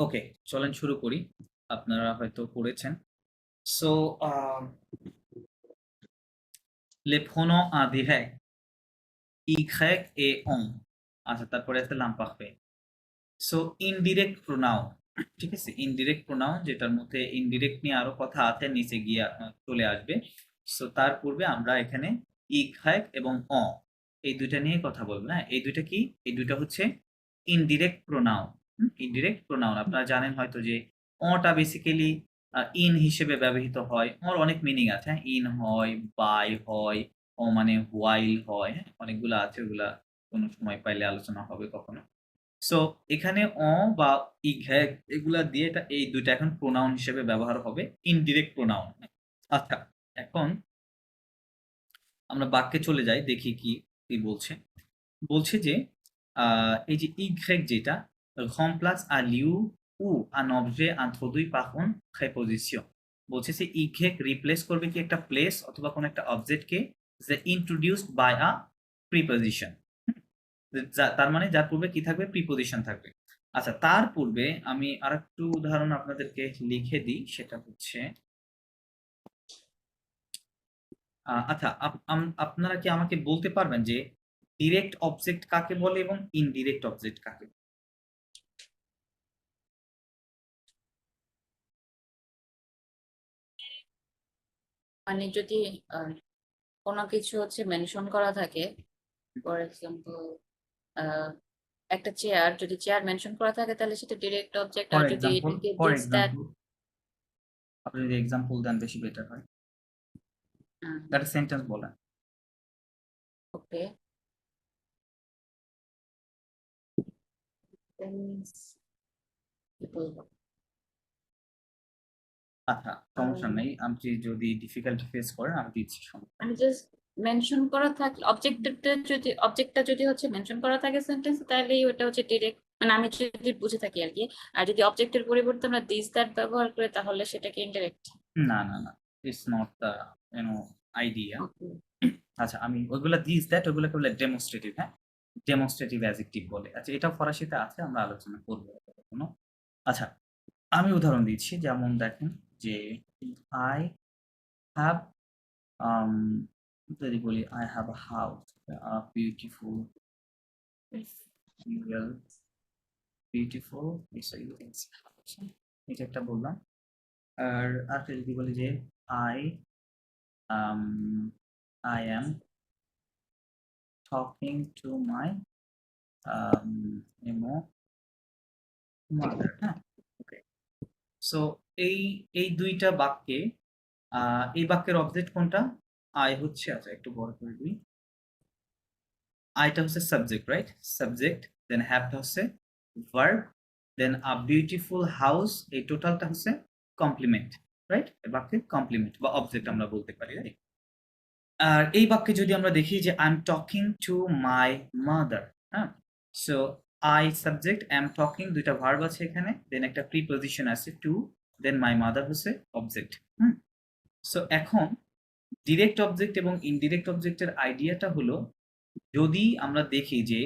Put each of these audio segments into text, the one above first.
ওকে, চলেন শুরু করি। আপনারা হয়তো পড়েছেন। So les pronoms indirects y et on, আচ্ছা তারপরে আছে l'imparfait। সো ইনডিরেক্ট প্রোনাউন, ঠিক আছে, ইনডিরেক্ট প্রোনাউন যেটার মধ্যে ইনডিরেক্ট নিয়ে আরো কথা আছে, নিচে গিয়ে চলে আসবে। সো তার পূর্বে আমরা এখানে ইকহাইক এবং অ এই দুইটা নিয়ে কথা বলবো। না, এই দুইটা কি? এই দুইটা হচ্ছে ইনডিরেক্ট প্রোনাউন। ইনডিরেক্ট প্রোনাউন আপনারা জানেন হয়তো যে অটা বেসিক্যালি ইন হিসেবে ব্যবহৃত হয়। ওর অনেক মিনিং আছে, ইন হয়, বাই হয়, ও মানে হোয়াইল হয়, হ্যাঁ অনেকগুলো আছে, ওগুলা কোনো সময় পাইলে আলোচনা হবে কখনো। সো এখানে অ বা ইঘ্যাগ এগুলা দিয়ে এটা এই দুইটা এখন প্রোনাউন হিসেবে ব্যবহার হবে, ইনডিরেক্ট প্রোনাউন। আচ্ছা, এখন আমরা বাক্যে চলে যাই, দেখি কি কি বলছে। বলছে যে এই যে ইঘ্যাগ যেটা remplace un lieu ou un objet introduit par une préposition, বলছে যে ইঘ্যাগ রিপ্লেস করবে কি একটা প্লেস অথবা কোনো একটা অবজেক্টকে যে ইন্ট্রোডিউসড বাই আ প্রিপোজিশন। তার মানে যার পূর্বে কি থাকবে? প্রিপোজিশন থাকবে। আচ্ছা, তার পূর্বে আমি আরেকটু উদাহরণ আপনাদেরকে লিখে দিই, সেটা হচ্ছে আচ্ছা, আপনারা কি আমাকে বলতে পারবেন যে ডিরেক্ট অবজেক্ট কাকে বলে এবং ইনডিরেক্ট অবজেক্ট কাকে বলে? মানে যদি আহ, কোনো কিছু হচ্ছে মেনশন করা থাকে, ফর এক্সাম্পল একটা চেয়ার, যদি চেয়ার মেনশন করা থাকে তাহলে সেটা ডিরেক্ট অবজেক্ট। ফর আর যদি এক্সাম্পল, এটাকে ফর দিস দ্যাট, এক্সাম্পল আপনি যদি এক্সাম্পল দেন বেশি বেটার হয়। একটা সেন্টেন্স বলেন। ওকে, কি বলবো? আচ্ছা, সমস্যা নেই, আপনি যদি ডিফিকাল্টি ফেস করেন আমি দিচ্ছি, সমস্যা মানে নেই। জাস্ট মেনশন করা থাকলে, অবজেক্টটা যদি হচ্ছে মেনশন করা থাকে সেন্টেন্স, তাহলেই ওটা হচ্ছে ডিরেক্ট, মানে আমি যদি বুঝে থাকি আর কি। আর যদি অবজেক্টের পরিবর্তে আমরা দিস দ্যাট ব্যবহার করি তাহলে সেটাকে ইনডাইরেক্ট। না না না, ইটস নট দ্য আইডিয়া। ওকে। আচ্ছা, আমি ওইগুলা দিস দ্যাট ওইগুলোকে বলে ডেমনস্ট্রেটিভ, হ্যাঁ ডেমনস্ট্রেটিভ অ্যাডজেক্টিভ বলে। আচ্ছা, এটা ফরাসিতে আছে, আমরা আলোচনা করবো কখনো। আচ্ছা, আমি উদাহরণ দিচ্ছি, যেমন দেখেন যে আই হ্যাভ, যদি বলি I have a house, beautiful, beautiful, এটা একটা বললাম। আর আরেকটা যদি বলি যে I I am talking to my Emo mother, হ্যাঁ ওকে। সো এই এই দুইটা বাক্যে এই বাক্যের অবজেক্ট কোনটা? আই হচ্ছে, আচ্ছা একটু বড় করে দিই, আইটা হচ্ছে সাবজেক্ট, রাইট? সাবজেক্ট, দেন হ্যাভটা হচ্ছে verb, then a beautiful house, এই টোটালটা হচ্ছে কমপ্লিমেন্ট, রাইট? বাক্যের কমপ্লিমেন্ট বা অবজেক্ট আমরা বলতে পারি, রাইট? আর এই বাক্যে যদি আমরা দেখি যে I am talking to my mother, হ্যাঁ, so I subject, I am talking, দুইটা ভার্ব আছে এখানে, দেন একটা প্রিপোজিশন আছে টু, দেন মাই মাদার হচ্ছে অবজেক্ট। সো এখন ডিরেক্ট অবজেক্ট এবং ইনডিরেক্ট অবজেক্টের আইডিয়াটা হলো, যদি আমরা দেখি যে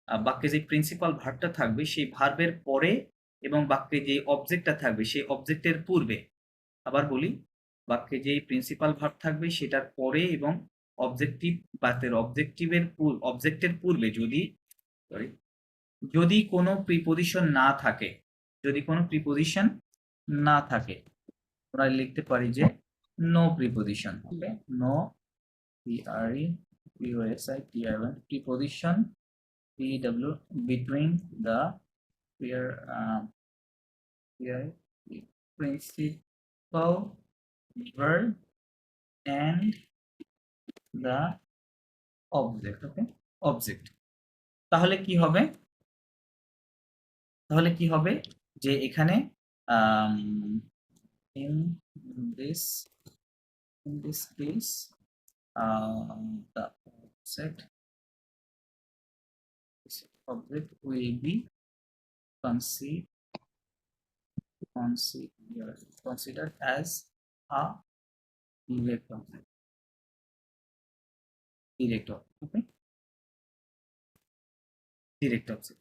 বাক্যে যে প্রিন্সিপাল ভার্বটা থাকবে সেই ভার্বের পরে এবং বাক্যে যে অবজেক্টটা থাকবে সেই অবজেক্টের পূর্বে, আবার বলি, বাক্যে যে প্রিন্সিপাল ভার্ব থাকবে সেটার পরে এবং অবজেক্টিভ বাক্যের অবজেক্টের পূর্বে যদি, সরি, যদি কোনো প্রিপোজিশন না থাকে, যদি কোনো প্রিপোজিশন না থাকে, আমরা লিখতে পারি যে no preposition, okay, no, PREPOSITION, preposition, PW, between the pair, principal verb and the object, okay, object, তাহলে কি হবে? তাহলে কি হবে যে এখানে um, in this in this case the object will be considered considered as a direct object, direct object, okay, direct object।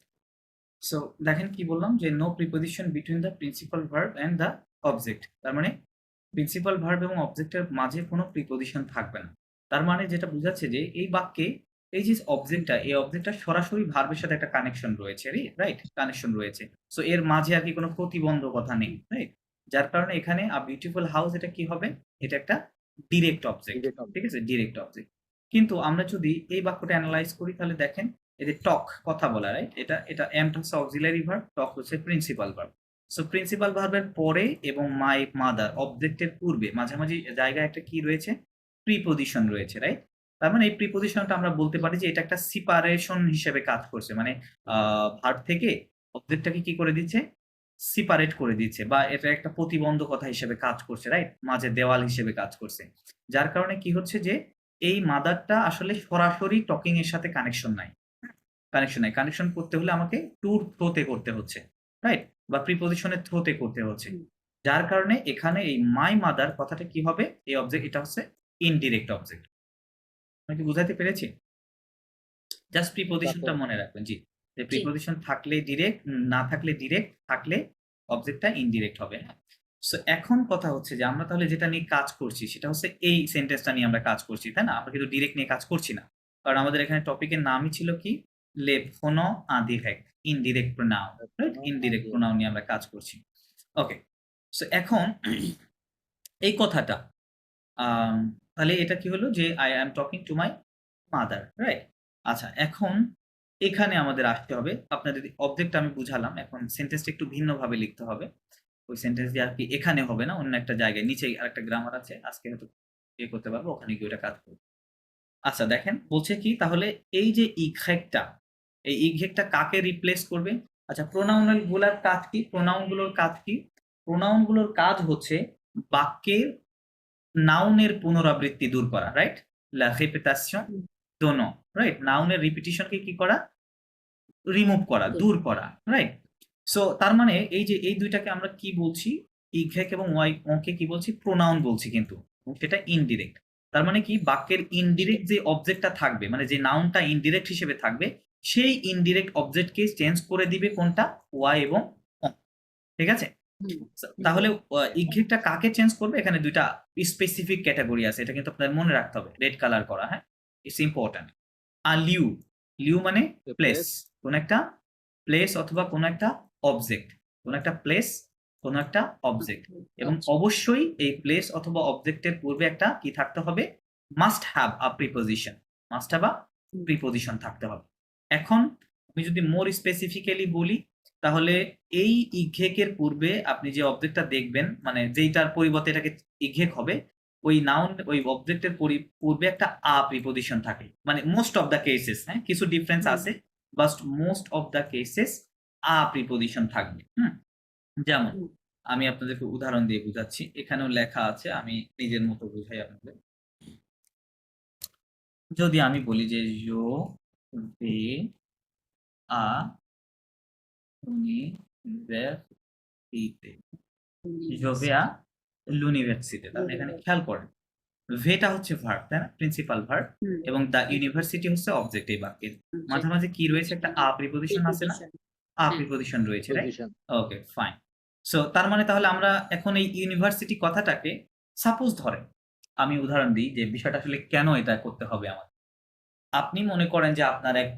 So দেখেন কি বললাম যে no preposition between the principal verb and the object. তার মানে principal verb এবং অবজেক্টের মাঝে কোনো প্রিপোজিশন থাকবে না। তার মানে যেটা বোঝাচ্ছে যে এই বাক্যে এই যে অবজেক্টটা, এই অবজেক্টটা সরাসরি ভার্বের সাথে একটা কানেকশন রয়েছে, রাইট? কানেকশন রয়েছে। সো এর মাঝে আর কি কোনো প্রতিবন্ধকতা নেই, রাইট? যার কারণে এখানে আ বিউটিফুল হাউস এটা কি হবে? এটা একটা ডিরেক্ট অবজেক্ট। ডিরেক্ট ঠিক আছে? Direct object. কিন্তু আমরা যদি এই বাক্যটা এনালাইজ করি তাহলে দেখেন এই যে টক কথা বলা, রাইট? এটা এমটা হচ্ছে অক্সিলারি ভার্ব, টক হচ্ছে প্রিন্সিপাল ভার্ব। সো প্রিন্সিপাল ভার্বের পরে এবং মাই মাদার অবজেক্টের পূর্বে মাঝামাঝি জায়গায় একটা কি রয়েছে? প্রিপোজিশন রয়েছে, রাইট? তার মানে এই প্রিপোজিশনটা আমরা বলতে পারি যে এটা একটা সিপারেশন হিসেবে কাজ করছে। মানে ভার্ব থেকে অবজেক্টটাকে কি করে দিচ্ছে? সিপারেট করে দিচ্ছে, বা এটা একটা প্রতিবন্ধকতা হিসেবে কাজ করছে, রাইট? মাঝে দেওয়াল হিসেবে কাজ করছে। যার কারণে কি হচ্ছে যে এই মাদারটা আসলে সরাসরি টকিং এর সাথে কানেকশন নাই। কানেকশন নাই। কানেকশন করতে হলে আমাকে টুর থ্রোতে করতে হচ্ছে, রাইট? বা প্রিপোজিশনের থ্রোতে করতে হচ্ছে। যার কারণে এখানে এই মাই মাদার কথাটা কি হবে? এই অবজেক্ট এটা হচ্ছে ইনডিরেক্ট অবজেক্ট। আমি কি বুঝাইতে পেরেছি? জাস্ট প্রিপোজিশনটা তারপর মনে রাখবেন। জি। যে জি প্রিপোজিশন থাকলে ডিরেক্ট, না থাকলে ডিরেক্ট, থাকলে অবজেক্টটা ইনডিরেক্ট হবে। হ্যাঁ? সো এখন কথা হচ্ছে যে আমরা তাহলে যেটা নিয়ে কাজ করছি সেটা হচ্ছে এই সেন্টেন্সটা নিয়ে আমরা কাজ করছি, তাই না? আমরা কিন্তু ডিরেক্ট নিয়ে কাজ করছি না। কারণ আমাদের এখানে টপিকের নামই ছিল কি? লে প্রোনো indirect, indirect pronoun, right? Indirect pronoun নিয়ে আমরা কাজ করছি। ওকে। সো এখন এই কথাটা আম তাহলে এটা কি হলো যে I am talking to my mother, right? আচ্ছা, এখন এখানে আমাদের আসতে হবে। আপনাদের অবজেক্ট আমি বুঝালাম। এখন সেন্টেন্সটা একটু ভিন্নভাবে লিখতে হবে। ওই সেন্টেন্স দিয়ে আরকি এখানে হবে না, অন্য একটা জায়গায় নিচেই আরেকটা গ্রামার আছে। আজকে হয়তো করতে পারবো, ওখানে গিয়ে ওটা কাজ করব। আচ্ছা দেখেন বলছে কি তাহলে এই যে ইখেকটা, এই ইখেকটা কাকে রিপ্লেস করবে? আচ্ছা, প্রোনাউন গুলার কাজ কি? প্রোনাউন গুলোর কাজ কি? প্রোনাউন গুলোর কাজ হচ্ছে বাক্যের নাউনের পুনরাবৃত্তি দূর করা, রাইট? লা রিপিটেশন দো nom, রাইট? নাউনের রিপিটিশনকে কি করা? রিমুভ করা, দূর করা, রাইট? সো তার মানে এই যে এই ২ টাকে আমরা কি বলছি? ইঘেক এবং কে কি বলছি? প্রোনাউন বলছি কিন্তু। এবং সেটা ইনডিরেক্ট। তার মানে কি বাক্যের ইনডিরেক্ট যে অবজেক্টটা থাকবে, মানে যে নাউনটা ইনডিরেক্ট হিসেবে থাকবে, সেই ইনডিরেক্ট অবজেক্টকে চেঞ্জ করে দিবে কোনটা? ওয়াই এবং অ। ঠিক আছে? তাহলে ইঘেকটা কাকে চেঞ্জ করবে? এখানে ২ টা স্পেসিফিক ক্যাটেগরি আছে। এটা কিন্তু আপনাদের মনে রাখতে হবে। রেড কালার করা, হ্যাঁ? It's important. লিউ, লিউ মানে প্লেস। প্লেস কোন একটা প্লেস অথবা কোন একটা অবজেক্ট। কোন একটা প্লেস, কোন একটা অবজেক্ট। এবং অবশ্যই এই প্লেস অথবা অবজেক্টের পূর্বে একটা কি থাকতে হবে? Must have a preposition. Must have a preposition থাকতে হবে। এখন আমি যদি মোর স্পেসিফিক্যালি বলি তাহলে এই ইঘেকের পূর্বে আপনি যে অবজেক্টটা দেখবেন, মানে যেইটার পরিবর্তে এটাকে ইঘেক হবে, ওই নাউন ওই অবজেক্টের পূর্বে একটা প্রিপোজিশন থাকে। মানে মোস্ট অফ দ্য কেসেস, হ্যাঁ? কিছু ডিফারেন্স আছে, but most of the cases preposition থাকবে। হুম? যেমন আমি আপনাদেরকে উদাহরণ দিয়ে বুঝাচ্ছি। এখানেও লেখা আছে, আমি নিজের মতো বুঝাই আপনাদের। যদি আমি বলি যে "Je vais à l'université", "Je vais à l'université", তাহলে এখানে খেয়াল করেন। ভেটা হচ্ছে ভার্ব, তাই না? প্রিন্সিপাল ভার্ব, এবং দ্য ইউনিভার্সিটি হচ্ছে অবজেক্ট এই বাক্যের। মাঝামাঝি কি রয়েছে? একটা প্রিপোজিশন আছে না? প্রিপোজিশন রয়েছে, right? Position okay, fine. So তার মানে তাহলে আমরা এখন এই ইউনিভার্সিটি কথাটাকে সাপোজ ধরেন, আমি উদাহরণ দিই যে বিষয়টা আসলে কেন এটা করতে হবে আমার। আপনি মনে করেন যে আপনার এক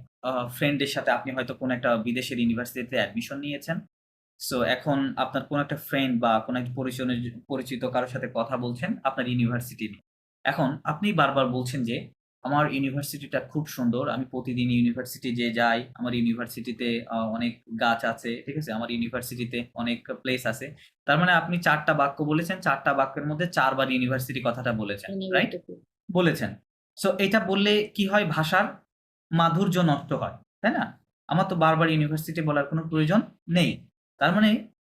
ফ্রেন্ডের সাথে আপনি হয়তো কোনো একটা বিদেশের ইউনিভার্সিটিতে অ্যাডমিশন নিয়েছেন। সো এখন আপনার কোনো একটা ফ্রেন্ড বা কোনো এক পরিচিত কারো সাথে কথা বলছেন আপনার ইউনিভার্সিটি নিয়ে। এখন আপনি বারবার বলছেন যে, "আমার ইউনিভার্সিটিটা খুব সুন্দর। আমি প্রতিদিন ইউনিভার্সিটি যে যাই। আমার ইউনিভার্সিটিতে অনেক গাছ আছে।" ঠিক আছে? "আমার ইউনিভার্সিটিতে অনেক প্লেস আছে।" তার মানে আপনি ৪ টা বাক্য বলেছেন। ৪ টা বাক্যের মধ্যে ৪ বার ইউনিভার্সিটি কথাটা বলেছেন, রাইট? বলেছেন। সো এটা বললে কি হয়? ভাষার মাধুর্য নষ্ট হয়। তাই না? আমার তো বারবার ইউনিভার্সিটি বলার কোনো প্রয়োজন নেই। তার মানে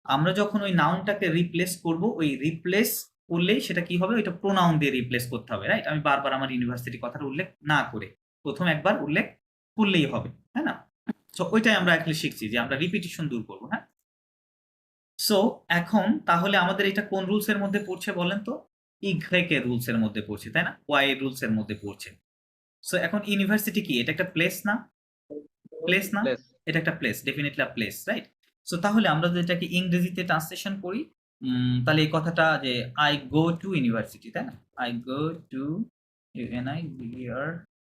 আমরা যখন ওই নাউনটাকে রিপ্লেস করব, ওই রিপ্লেস করলেই সেটা কি হবে? ওইটা প্রোনাউন দিয়ে রিপ্লেস করতে হবে, রাইট? আমি বারবার আমার ইউনিভার্সিটি কথাটা উল্লেখ না করে ১ম একবার উল্লেখ করলেই হবে। তাই না? সো ওইটাই আমরা অ্যাকচুয়ালি শিখছি যে আমরা রিপিটিশন দূর করব, হ্যাঁ? সো এখন তাহলে আমাদের এটা কোন রুলস এর মধ্যে পড়ছে বলেন তো? ইগ্রেক এর রুলস এর মধ্যে পড়ছে, তাই না? ওয়াই এর রুলস এর মধ্যে পড়ছে। সো এখন ইউনিভার্সিটি কি? এটা একটা প্লেস না? প্লেস না? প্লেস এটা একটা প্লেস, ডেফিনেটলি আ প্লেস, রাইট? সো তাহলে আমরা যদি এটাকে ইংরেজিতে ট্রান্সলেশন করি, তাহলে এই কথাটা যে আই গো টু ইউনিভার্সিটি, তাই না? I go to U N I V R,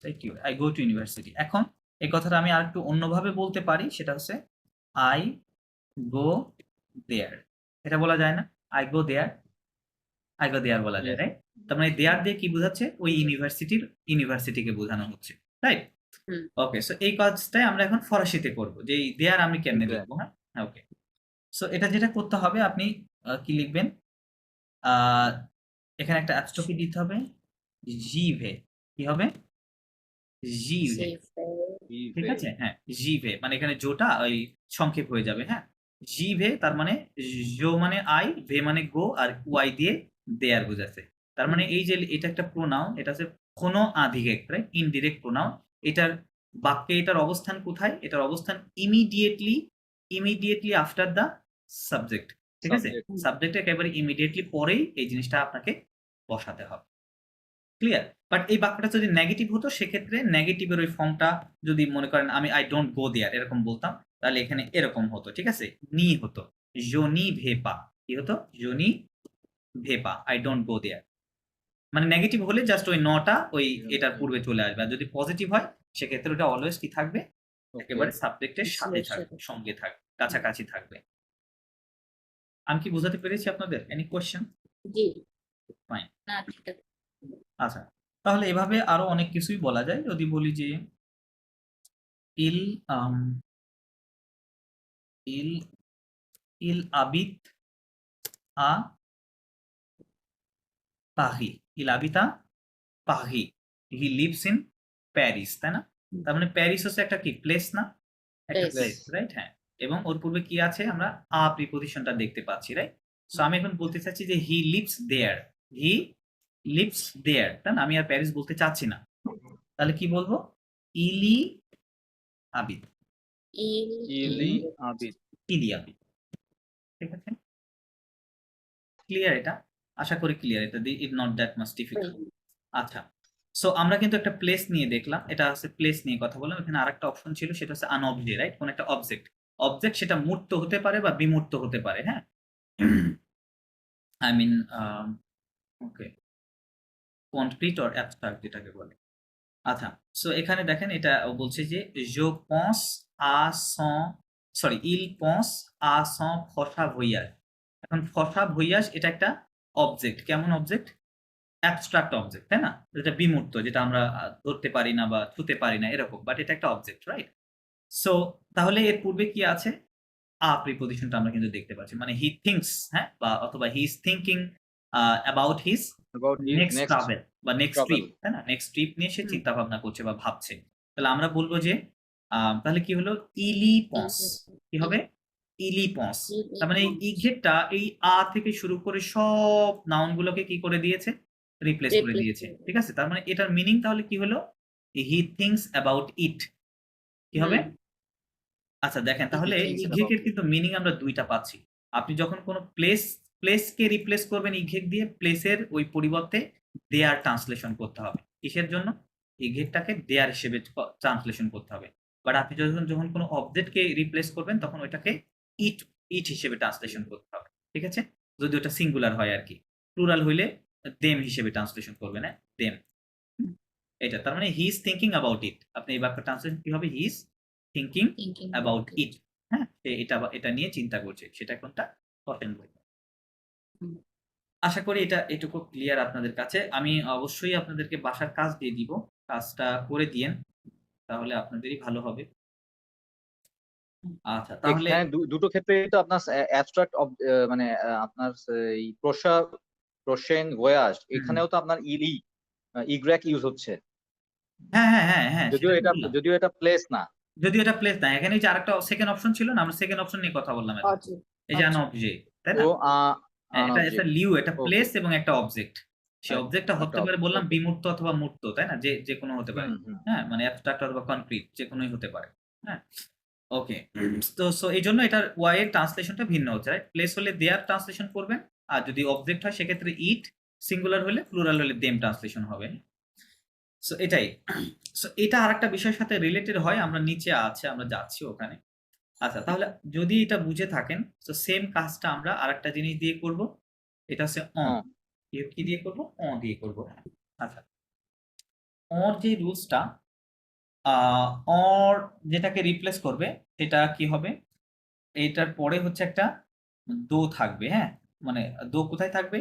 right? I go to university. এখন এই কথাটা আমি আরেকটু অন্যভাবে বলতে পারি, সেটা হচ্ছে আই গো দেয়ার। এটা বলা যায় না? I go there, I go দেয়ার বলা যায়, Yes. রাইট? তার মানে দেয়ার দিয়ে কি বোঝাচ্ছে? ওই ইউনিভার্সিটিকে বোঝানো হচ্ছে, রাইট? হুম। ওকে, সো এই কাজটাই আমরা এখন ফরাসিতে করব, যে এই দেয়ার আমি কেমনে Exactly. লিখবো, হ্যাঁ? ওকে, সো এটা যেটা করতে হবে, আপনি কি লিখবেন? আ এখানে একটা অ্যাপস্ট্রফি দিতে হবে, জিভে। কি হবে? জিভে। ঠিক আছে? হ্যাঁ, জিভে মানে এখানে জোটা ওই সংক্ষেপ হয়ে যাবে, হ্যাঁ? জিভে তার মানে জো মানে আই, ভে মানে গো, আর ওয়াই দিয়ে দেয়ার বোঝাচ্ছে। তার মানে এই যে এটা একটা প্রোনাউন, এটা হচ্ছে কোনো আধিরেক্ট, রাইট? Indirect pronoun. এটার বাক্যে এটার অবস্থান কোথায়? এটার অবস্থান ইমিডিয়েটলি আফটার দ্য সাবজেক্ট। ঠিক আছে? Subject. সাবজেক্ট একেবারে ইমিডিয়েটলি পরেই এই জিনিসটা আপনাকে বসাতে হবে। ক্লিয়ার? বাট এই বাক্যটা যদি নেগেটিভ হতো, সেক্ষেত্রে নেগেটিভের ওই ফর্মটা যদি মনে করেন আমি আই ডোন্ট গো দেয়ার এরকম বলতাম, তাহলে এখানে এরকম হতো, ঠিক আছে? নি হতো, জোনি ভেপা। কি হতো? জোনি ভেপা, আই ডোন্ট গো দেয়ার। মানে নেগেটিভ হলে জাস্ট ওই নটা ওই এটার পূর্বে চলে আসবে, আর যদি পজিটিভ হয় সেক্ষেত্রে ওটা অলওয়েজ কি থাকবে? Okay. একেবারে সাবজেক্টের সাথে Yes, থাকবে, sir. সঙ্গে থাকবে, কাছাকাছি থাকবে। আমি কি বোঝাতে পেরেছি আপনাদের? Any question? জি। Fine. না, ঠিক আছে। আচ্ছা, তাহলে এভাবে আরো অনেক কিছুই বলা যায়। যদি বলি যে ইল ইল ইল আবিত আ পাহি, ইল আবিতা পাহি, হি লিভস ইন প্যারিস, তাই না? তার মানে প্যারিস হচ্ছে একটা কি প্লেস না? একটা Yes. Place, right? হ্যাঁ, এবং ওর পূর্বে কি আছে? আমরা আ প্রিপজিশনটা দেখতে পাচ্ছি, রাইট? সো আমি এখন বলতে চাচ্ছি যে he lives there, he lives দেয়ার, তাই না? আমি আর প্যারিস বলতে চাচ্ছি না, তাহলে কি বলবো? ইলি আবিদ, Ili Abid. ইলি আবিদ। ঠিক আছে? ক্লিয়ার এটা? আশা করি ক্লিয়ার, এটা it not that much difficult. আচ্ছা, সো আমরা কিন্তু একটা প্লেস নিয়ে দেখলাম, এটা হচ্ছে প্লেস নিয়ে কথা বললাম। এখানে আরেকটা অপশন ছিল, সেটা হচ্ছে আনঅবজে, রাইট? কোন একটা অবজেক্ট, সেটা মূর্ত হতে পারে বা বিমূর্ত হতে পারে, হ্যাঁ? I mean okay, concrete or abstract যেটাকে বলে। আচ্ছা, সো এখানে দেখেন এটা বলছে যে je pense à son il pense à son prochain voyage। এখন prochain voyage এটা একটা অবজেক্ট। কেমন অবজেক্ট? অ্যাবস্ট্রাক্ট অবজেক্ট, তাই না? যেটা বিমূর্ত, যেটা আমরা ধরতে পারি না বা ছুঁতে পারি না এরকম। বাট এটা একটা অবজেক্ট, রাইট? সো তাহলে এর পূর্বে কি আছে? প্রিপজিশনটা আমরা কিন্তু দেখতে পাচ্ছি। মানে হি থিংকস, হ্যাঁ? বা অথবা he is thinking about his About his next next travel বা নেক্সট travel. ট্রিপ, তাই না? নেক্সট ট্রিপ নিয়ে সে হুম। চিন্তা ভাবনা করছে বা ভাবছে। তাহলে আমরা বলব যে তাহলে কি হলো? ইলি পন্স। কি হবে? ইলি পন্স। তার মানে এই ইঘেটটা এই থেকে শুরু করে সব নাউন গুলোকে কি করে দিয়েছে? রিপ্লেস করে Replace দিয়েছে। করে। ঠিক আছে? তার মানে এটার মিনিং তাহলে কি হলো? হি থিংকস অ্যাবাউট ইট। কি হবে? হুম। আচ্ছা দেখেন, তাহলে thinks about ইঘেকের it. কিন্তু মিনিং আমরা ২ টা পাচ্ছি। আপনি যখন কোন প্লেসকে রিপ্লেস করবেন ইঘেক দিয়ে, প্লেসের ওই পরিবর্তে দেয়ার ট্রান্সলেশন করতে হবে। কিসের জন্য? ইঘেকটাকে দেয়ার হিসেবে ট্রান্সলেশন করতে হবে। বাট আপনি যখন কোন অবজেক্টকে রিপ্লেস করবেন, তখন ওইটাকে ইট হিসেবে ট্রান্সলেশন করতে হবে। ঠিক আছে? যদি ওটা সিঙ্গুলার হয় আরকি। প্লুরাল হইলে দেম হিসেবে ট্রান্সলেশন করবেন, হ্যাঁ? দেম। এটা তার মানে he is thinking about it. আপনি এই বাক্যের ট্রান্সলেশন কি হবে? He is thinking Thinking about about ইট। হ্যাঁ? এটা নিয়ে চিন্তা করছে। সেটা কোনটা? কটেন বই। হুম। আশা করি এটা এটুকু ক্লিয়ার আপনাদের কাছে। আমি অবশ্যই আপনাদেরকে বাসার কাজ দিয়ে দিব। কাজটা করে দিয়েন। তাহলে আপনাদেরই ভালো হবে। আচ্ছা, তাহলে এখানে দুটো ক্ষেত্রেই তো আপনার অ্যাবস্ট্রাক্ট মানে আপনার এই প্রোশেন ভয়াজ এখানেও তো আপনার ইগ্র্যাক ইউজ হচ্ছে, হ্যাঁ, যদিও সেটা তো এটা বললাম। যদিও এটা প্লেস না। যদিও এটা প্লেস না। এখানে এই যে আরেকটা সেকেন্ড অপশন ছিল না? আমরা সেকেন্ড অপশন নিয়ে কথা বললাম এখন। Object. এই যে Object. অবজে, তাই না? ও হ্যাঁ, এটা একটা লিউ, এটা ওকে, প্লেস এবং একটা অবজেক্ট। সেই অবজেক্টটা একটা হতে পারে object, বললাম okay. বিমূর্ত অথবা মূর্ত, তাই না? যেকোনো হতে পারে। হুম। হ্যাঁ? মানে অ্যাবস্ট্রাক্ট অথবা কনক্রিট যেকোনোই হতে পারে। হ্যাঁ? ওকে। সো এইজন্য এটার ওয়াই এর ট্রান্সলেশনটা ভিন্ন হচ্ছে, রাইট? প্লেস হলে দেয়ার ট্রান্সলেশন করবেন। আর যদি অবজেক্ট হয় সেক্ষেত্রে ইট, সিঙ্গুলার হলে প্লুরাল হলে দেম ট্রান্সলেশন হবে। সো এটাই। সো এটা আরেকটা বিষয়ের সাথে রিলেটেড হয়, আমরা নিচে আছে, আমরা যাচ্ছি ওখানে। আচ্ছা, তাহলে যদি এটা বুঝে থাকেন, তো সেম কাজটা আমরা আরেকটা জিনিস দিয়ে করব। এটা হচ্ছে অন। কি দিয়ে করব? অন দিয়ে করব। আচ্ছা, অর যে রুলসটা, অর যেটাকে রিপ্লেস করবে সেটা কি হবে? এটার পরে হচ্ছে একটা দো থাকবে, হ্যাঁ? মানে দো কোথায় থাকবে?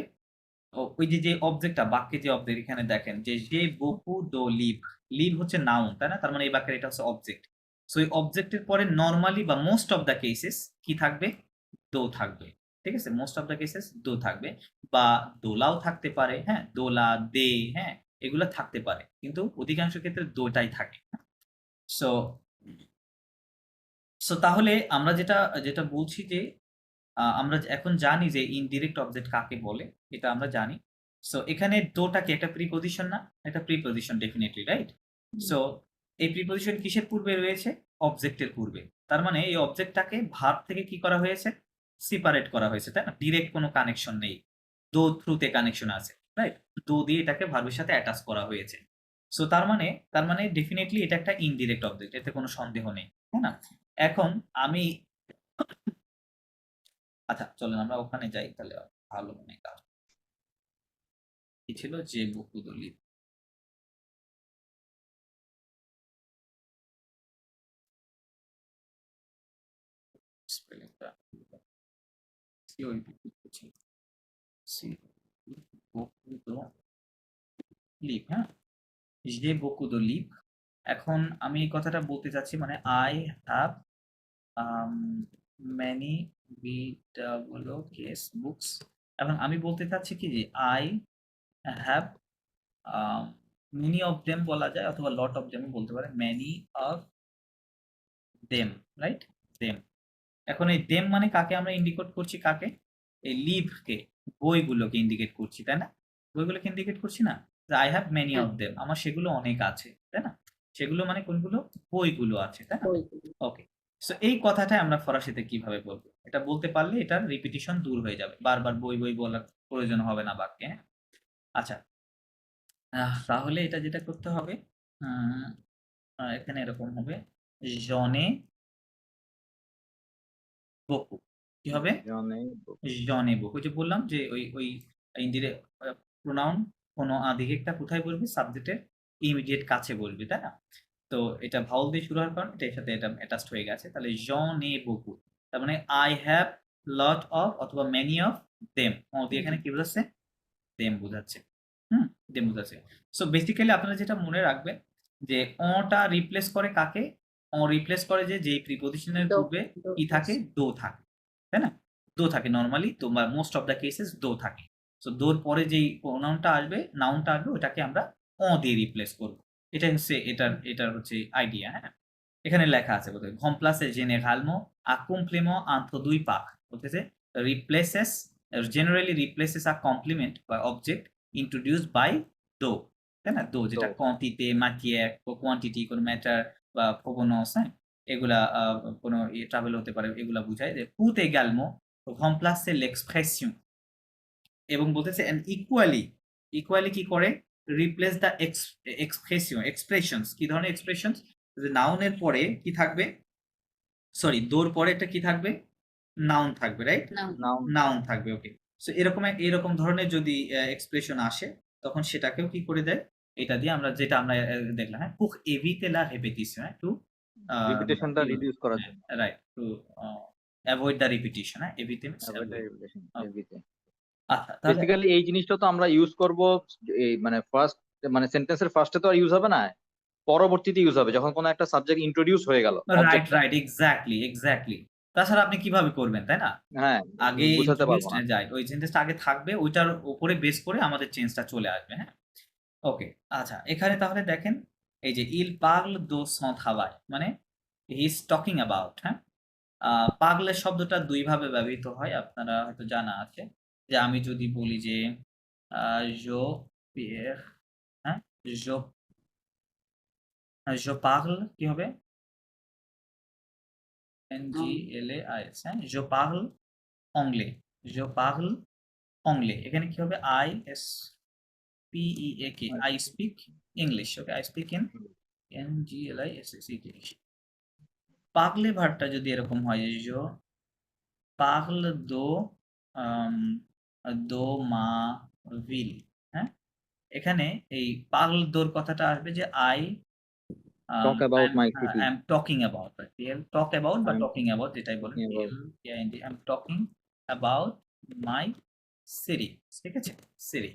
ওই যে অবজেক্টটা, বাক্যে যে অবজেক্ট, এখানে দেখেন যে বহু দো লিভ। লিভ হচ্ছে নাউন, তাই না? তার মানে এই বাক্যের এটা হচ্ছে অবজেক্ট। সো এই অবজেক্টের পরে নরমালি বা মোস্ট অফ দ্য কেসেস কি থাকবে? দো থাকবে। ঠিক আছে? মোস্ট অফ দ্য কেসেস দো থাকবে, বা দোলাও থাকতে পারে, হ্যাঁ? দোলা, দে, হ্যাঁ? এগুলা থাকতে পারে। কিন্তু অধিকাংশ ক্ষেত্রে দোটাই থাকে। সো সো তাহলে আমরা যেটা যেটা বলছি যে আমরা এখন জানি যে ইনডিরেক্ট অবজেক্ট কাকে বলে, এটা আমরা জানি। সো এখানে দোটা কি একটা প্রিপজিশন না? একটা প্রিপজিশন ডেফিনিটলি, রাইট? সো এই প্রিপজিশন কিসের পূর্বে রয়েছে? অবজেক্টের পূর্বে। তার মানে এই অবজেক্টটাকে ভার্ব থেকে কি করা হয়েছে? সেপারেট করা হয়েছে, তাই না? ডিরেক্ট কোনো কানেকশন নেই। দো থ্রুতে কানেকশন আছে, রাইট? দো দিয়ে এটাকে ভার্বের সাথে অ্যাটাচ করা হয়েছে। সো তার মানে ডেফিনিটলি এটা একটা ইনডিরেক্ট অবজেক্ট, এতে কোনো সন্দেহ নেই, তাই না? এখন আমি আচ্ছা, চলেন আমরা ওখানে যাই, তাহলে ভালো মনে কাজ কি ছিল, যে বকুদলি। স্পেলিংটা সি ওই ছিল, সি বকুদলিপ, হ্যাঁ, যে বকুদলিপ। এখন আমি এই কথাটা বলতে চাচ্ছি, মানে আই হ্যাভ ম্যানি বিডাবলো কেস বুকস। এখন আমি বলতে চাচ্ছি কি যে I have many of them বলা যায়, অথবা লট অফ দেম বলতে পারে, many of them, right? Them. এখন এই দেম মানে কাকে আমরা ইন্ডিকেট করছি? কাকে? এই লিভকে, বইগুলোকে ইন্ডিকেট করছি, তাই না? বইগুলোকে ইন্ডিকেট করছি না? I have many of them, আমার সেগুলো অনেক আছে, তাই না? সেগুলো মানে কোনগুলো? বইগুলো আছে, তাই না? ওকে। সো এই কথাটা আমরা ফরাসিতে কিভাবে বলবো? এটা বলতে পারলে এটার রিপিটিশন দূর হয়ে যাবে, বারবার বই বই বলার প্রয়োজন হবে না বাক্যে, হ্যাঁ? আচ্ছা, তাহলে এটা যেটা করতে হবে, এখানে এরকম হবে, জনে বকু। কি হবে? জনে বকু। ওই যে বললাম যে ওই ইনডিরেক্ট প্রোনাউন কোনো আধিকেকটা কোথায় বলবি? সাবজেক্টের ইমিডিয়েট কাছে বলবি, তাই না? তো এটা ভাওয়াল দিয়ে শুরু হওয়ার কারণে এটার সাথে এটা অ্যাটাচড হয়ে গেছে। তাহলে জনে বকু। তার মানে আই হ্যাভ লট অফ অথবা মেনি অফ দেম। দিয়ে এখানে কি বোঝাচ্ছে? দেম বোঝাচ্ছে। হুম? দেম বোঝাচ্ছে। সো বেসিক্যালি আপনারা যেটা মনে রাখবেন যে টা রিপ্লেস করে কাকে? রিপ্লেস করে যেই প্রিপজিশনের পূর্বে কি থাকে? দো থাকে। তাই না? দো থাকে নরমালি, তো মোস্ট অফ দ্য কেসেস দো থাকে। সো দোর পরে যেই প্রোনাউনটা আসবে, নাউনটা আসবে, ওটাকে আমরা দিয়ে রিপ্লেস করব। এটাই হচ্ছে এটার হচ্ছে আইডিয়া, হ্যাঁ? এখানে লেখা আছে বোধহয়, remplace généralement a complément entre দুই পাক। বলতেছে generally replaces a complement বা object introduced by do, তাই না? do যেটা quantité, matière, quantity, কোনো matter বা provenance, হ্যাঁ? এগুলা কোনো ট্রাভেল হতে পারে, এগুলা বুঝায়। যে peut également remplacer l'expression, এবং বলতেছে and equally কি করে? replace the expressions। কি ধরনের expressions? যে নাউনের পরে কি থাকবে? সরি, দোর পরে একটা কি থাকবে? নাউন থাকবে, রাইট? নাউন থাকবে, ওকে। সো এরকম ধরনের যদি এক্সপ্রেশন আসে, তখন সেটাকেও কি করে দেয়? এটা দিয়ে আমরা যেটা আমরা দেখলাম, হ্যাঁ, pour éviter la répétition, হ্যাঁ, টু রিপিটেশনটা রিডিউস করার জন্য। Right, to avoid the repetition, হ্যাঁ, এভিতে মিন্স আচ্ছা, তাহলে বেসিক্যালি এই জিনিসটা তো আমরা ইউজ করব এই মানে ফার্স্ট, মানে সেন্টেন্সের ফার্স্টে তো আর ইউজ হবে না, পরবর্তীতে ইউজ হবে যখন কোনো একটা সাবজেক্ট ইন্ট্রোডিউস হয়ে গেল, রাইট, এক্স্যাক্টলি। তাছাড়া আপনি কিভাবে করবেন, তাই না? হ্যাঁ, আগে বুঝাতে পারবো ইন্ট্রোডিউসড, না। রাইট, ওই সেন্টেন্সটা আগে থাকবে, ওইটার উপরে বেস করে আমাদের চেঞ্জটা চলে আসবে, হ্যাঁ? ওকে। আচ্ছা, এখানে তাহলে দেখেন, এই যে il parle de son travail, মানে হি ইজ টকিং অ্যাবাউট, হ্যাঁ? পাগলে শব্দটা দুই ভাবে ব্যবহৃত হয়, আপনারা হয়তো জানা আছে। যে আমি যদি বলি যে je pierre, হ্যাঁ, je je parle কি হবে? NGLAIS, হ্যাঁ, je parle anglais, je parle anglais। এখানে কি হবে? ISPEAK, I speak English. Okay, I speak in English. পাগলে ভার্বটা যদি এরকম হয় যে je parle দো মা will, হ্যাঁ? এখানে এই পাগল দোর কথাটা আসবে যে I Talk about my city. am talking about, talk about বা I'm talking about যেটাই বলেন, talking about. I'm talking about my city, ঠিক আছে? city.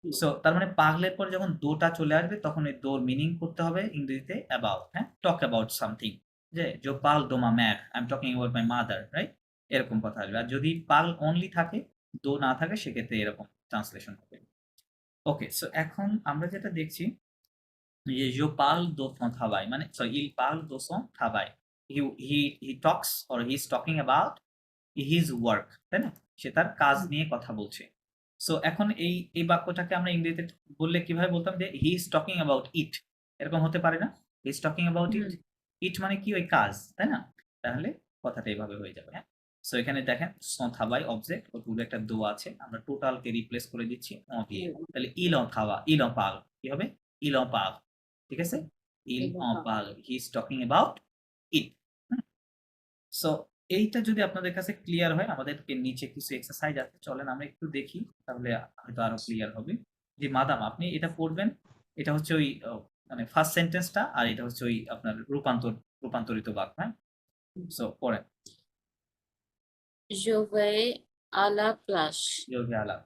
সো তার মানে পাগলের পর যখন দোটা চলে আসবে তখন এই দোর মিনিং করতে হবে ইংরেজিতে অ্যাবাউট, হ্যাঁ? টক অ্যাবাউট সামথিং, যে জো পাল দো মা ম্যার, I am talking about my mother, right? এরকম কথা আসবে। আর যদি পাল অনলি থাকে, দো না থাকে, সেক্ষেত্রে এরকম ট্রান্সলেশন হবে। ওকে, সো এখন আমরা যেটা দেখছি যে je parle de son travail, মানে sorry, il parle de son travail, he talks or he is talking about his work, তাই না? সে তার কাজ নিয়ে কথা বলছে। সো এখন এই বাক্যটাকে আমরা ইংরেজিতে বললে কিভাবে বলতাম, যে he is talking about it, এরকম হতে পারে না? He is talking about it, it মানে কি? ওই কাজ, তাই না? তাহলে কথাটা এইভাবে হয়ে যাবে, হ্যাঁ? সো এখানে দেখেন son travail অবজেক্ট, ওর পূর্বে একটা দো আছে, আমরা টোটালকে রিপ্লেস করে দিচ্ছি on দিয়ে, তাহলে il en travaille, il en parle, কি হবে? il en parle, ঠিক আছে? il en parle, he is talking about it. So এইটা যদি আপনাদের কাছে ক্লিয়ার হয়, আমাদেরকে নিচে কিছু এক্সারসাইজ আছে, চলেন আমরা একটু দেখি, তাহলে হয়তো আরো ক্লিয়ার হবে। যে মাদাম, আপনি এটা পড়বেন, এটা হচ্ছে ওই মানে ফার্স্ট সেন্টেন্সটা, আর এটা হচ্ছে ওই আপনার রূপান্তরিত বাক্য, হ্যাঁ? সো পড়েন। Je vais à la plage. যোগে আলাপ,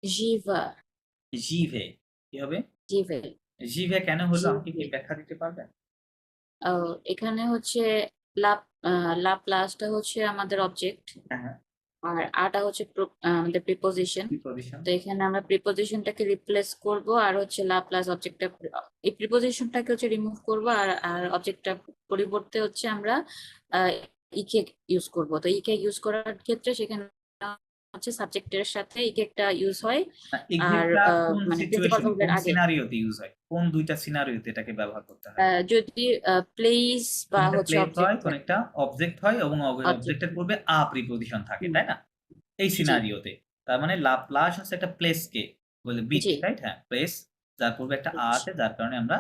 J'y vais. জিভে কি হবে? J'y vais. জিভে কেন হলো, আমাকে কি জিভে। ব্যাখ্যা দিতে পারবেন? এখানে হচ্ছে লা লা প্লাসটা হচ্ছে আমাদের অবজেক্ট, হ্যাঁ, হ্যাঁ, আর আটা হচ্ছে আমাদের প্রিপোজিশন। প্রিপজিশন। তো এখানে আমরা প্রিপোজিশনটাকে রিপ্লেস করব, আর হচ্ছে লা প্লাস অবজেক্টটা, এই প্রিপোজিশনটাকে হচ্ছে রিমুভ করব, আর অবজেক্টটা পরিবর্তে হচ্ছে আমরা ইকে ইউজ করব। তো ইকে ইউজ করার ক্ষেত্রে সেখানে হচ্ছে সাবজেক্টের সাথে ইকেটা ইউজ হয়, আর এক্সাক্টটা কোন মানে প্রিন্সিপাল সিচুয়েশনে, ভার্বের কোন আগে। সিনারিওতে ইউজ হয়? কোন দুইটা সিনারিওতে এটাকে ব্যবহার করতে হয়? যদি প্লেস বা কোনটা হচ্ছে প্লেস হয়, অবজেক্ট কোনটা অবজেক্ট হয়, এবং অবজেক্ট। অবজেক্টের পূর্বে আ প্রিপজিশন থাকে, হুম, তাই না? এই জি সিনারিওতে তার মানে লা প্লাস হচ্ছে একটা প্লেসকে বলে, বিচ, জি, রাইট? হ্যাঁ, প্লেস, যার পূর্বে একটা আ আছে, যার কারণে আমরা,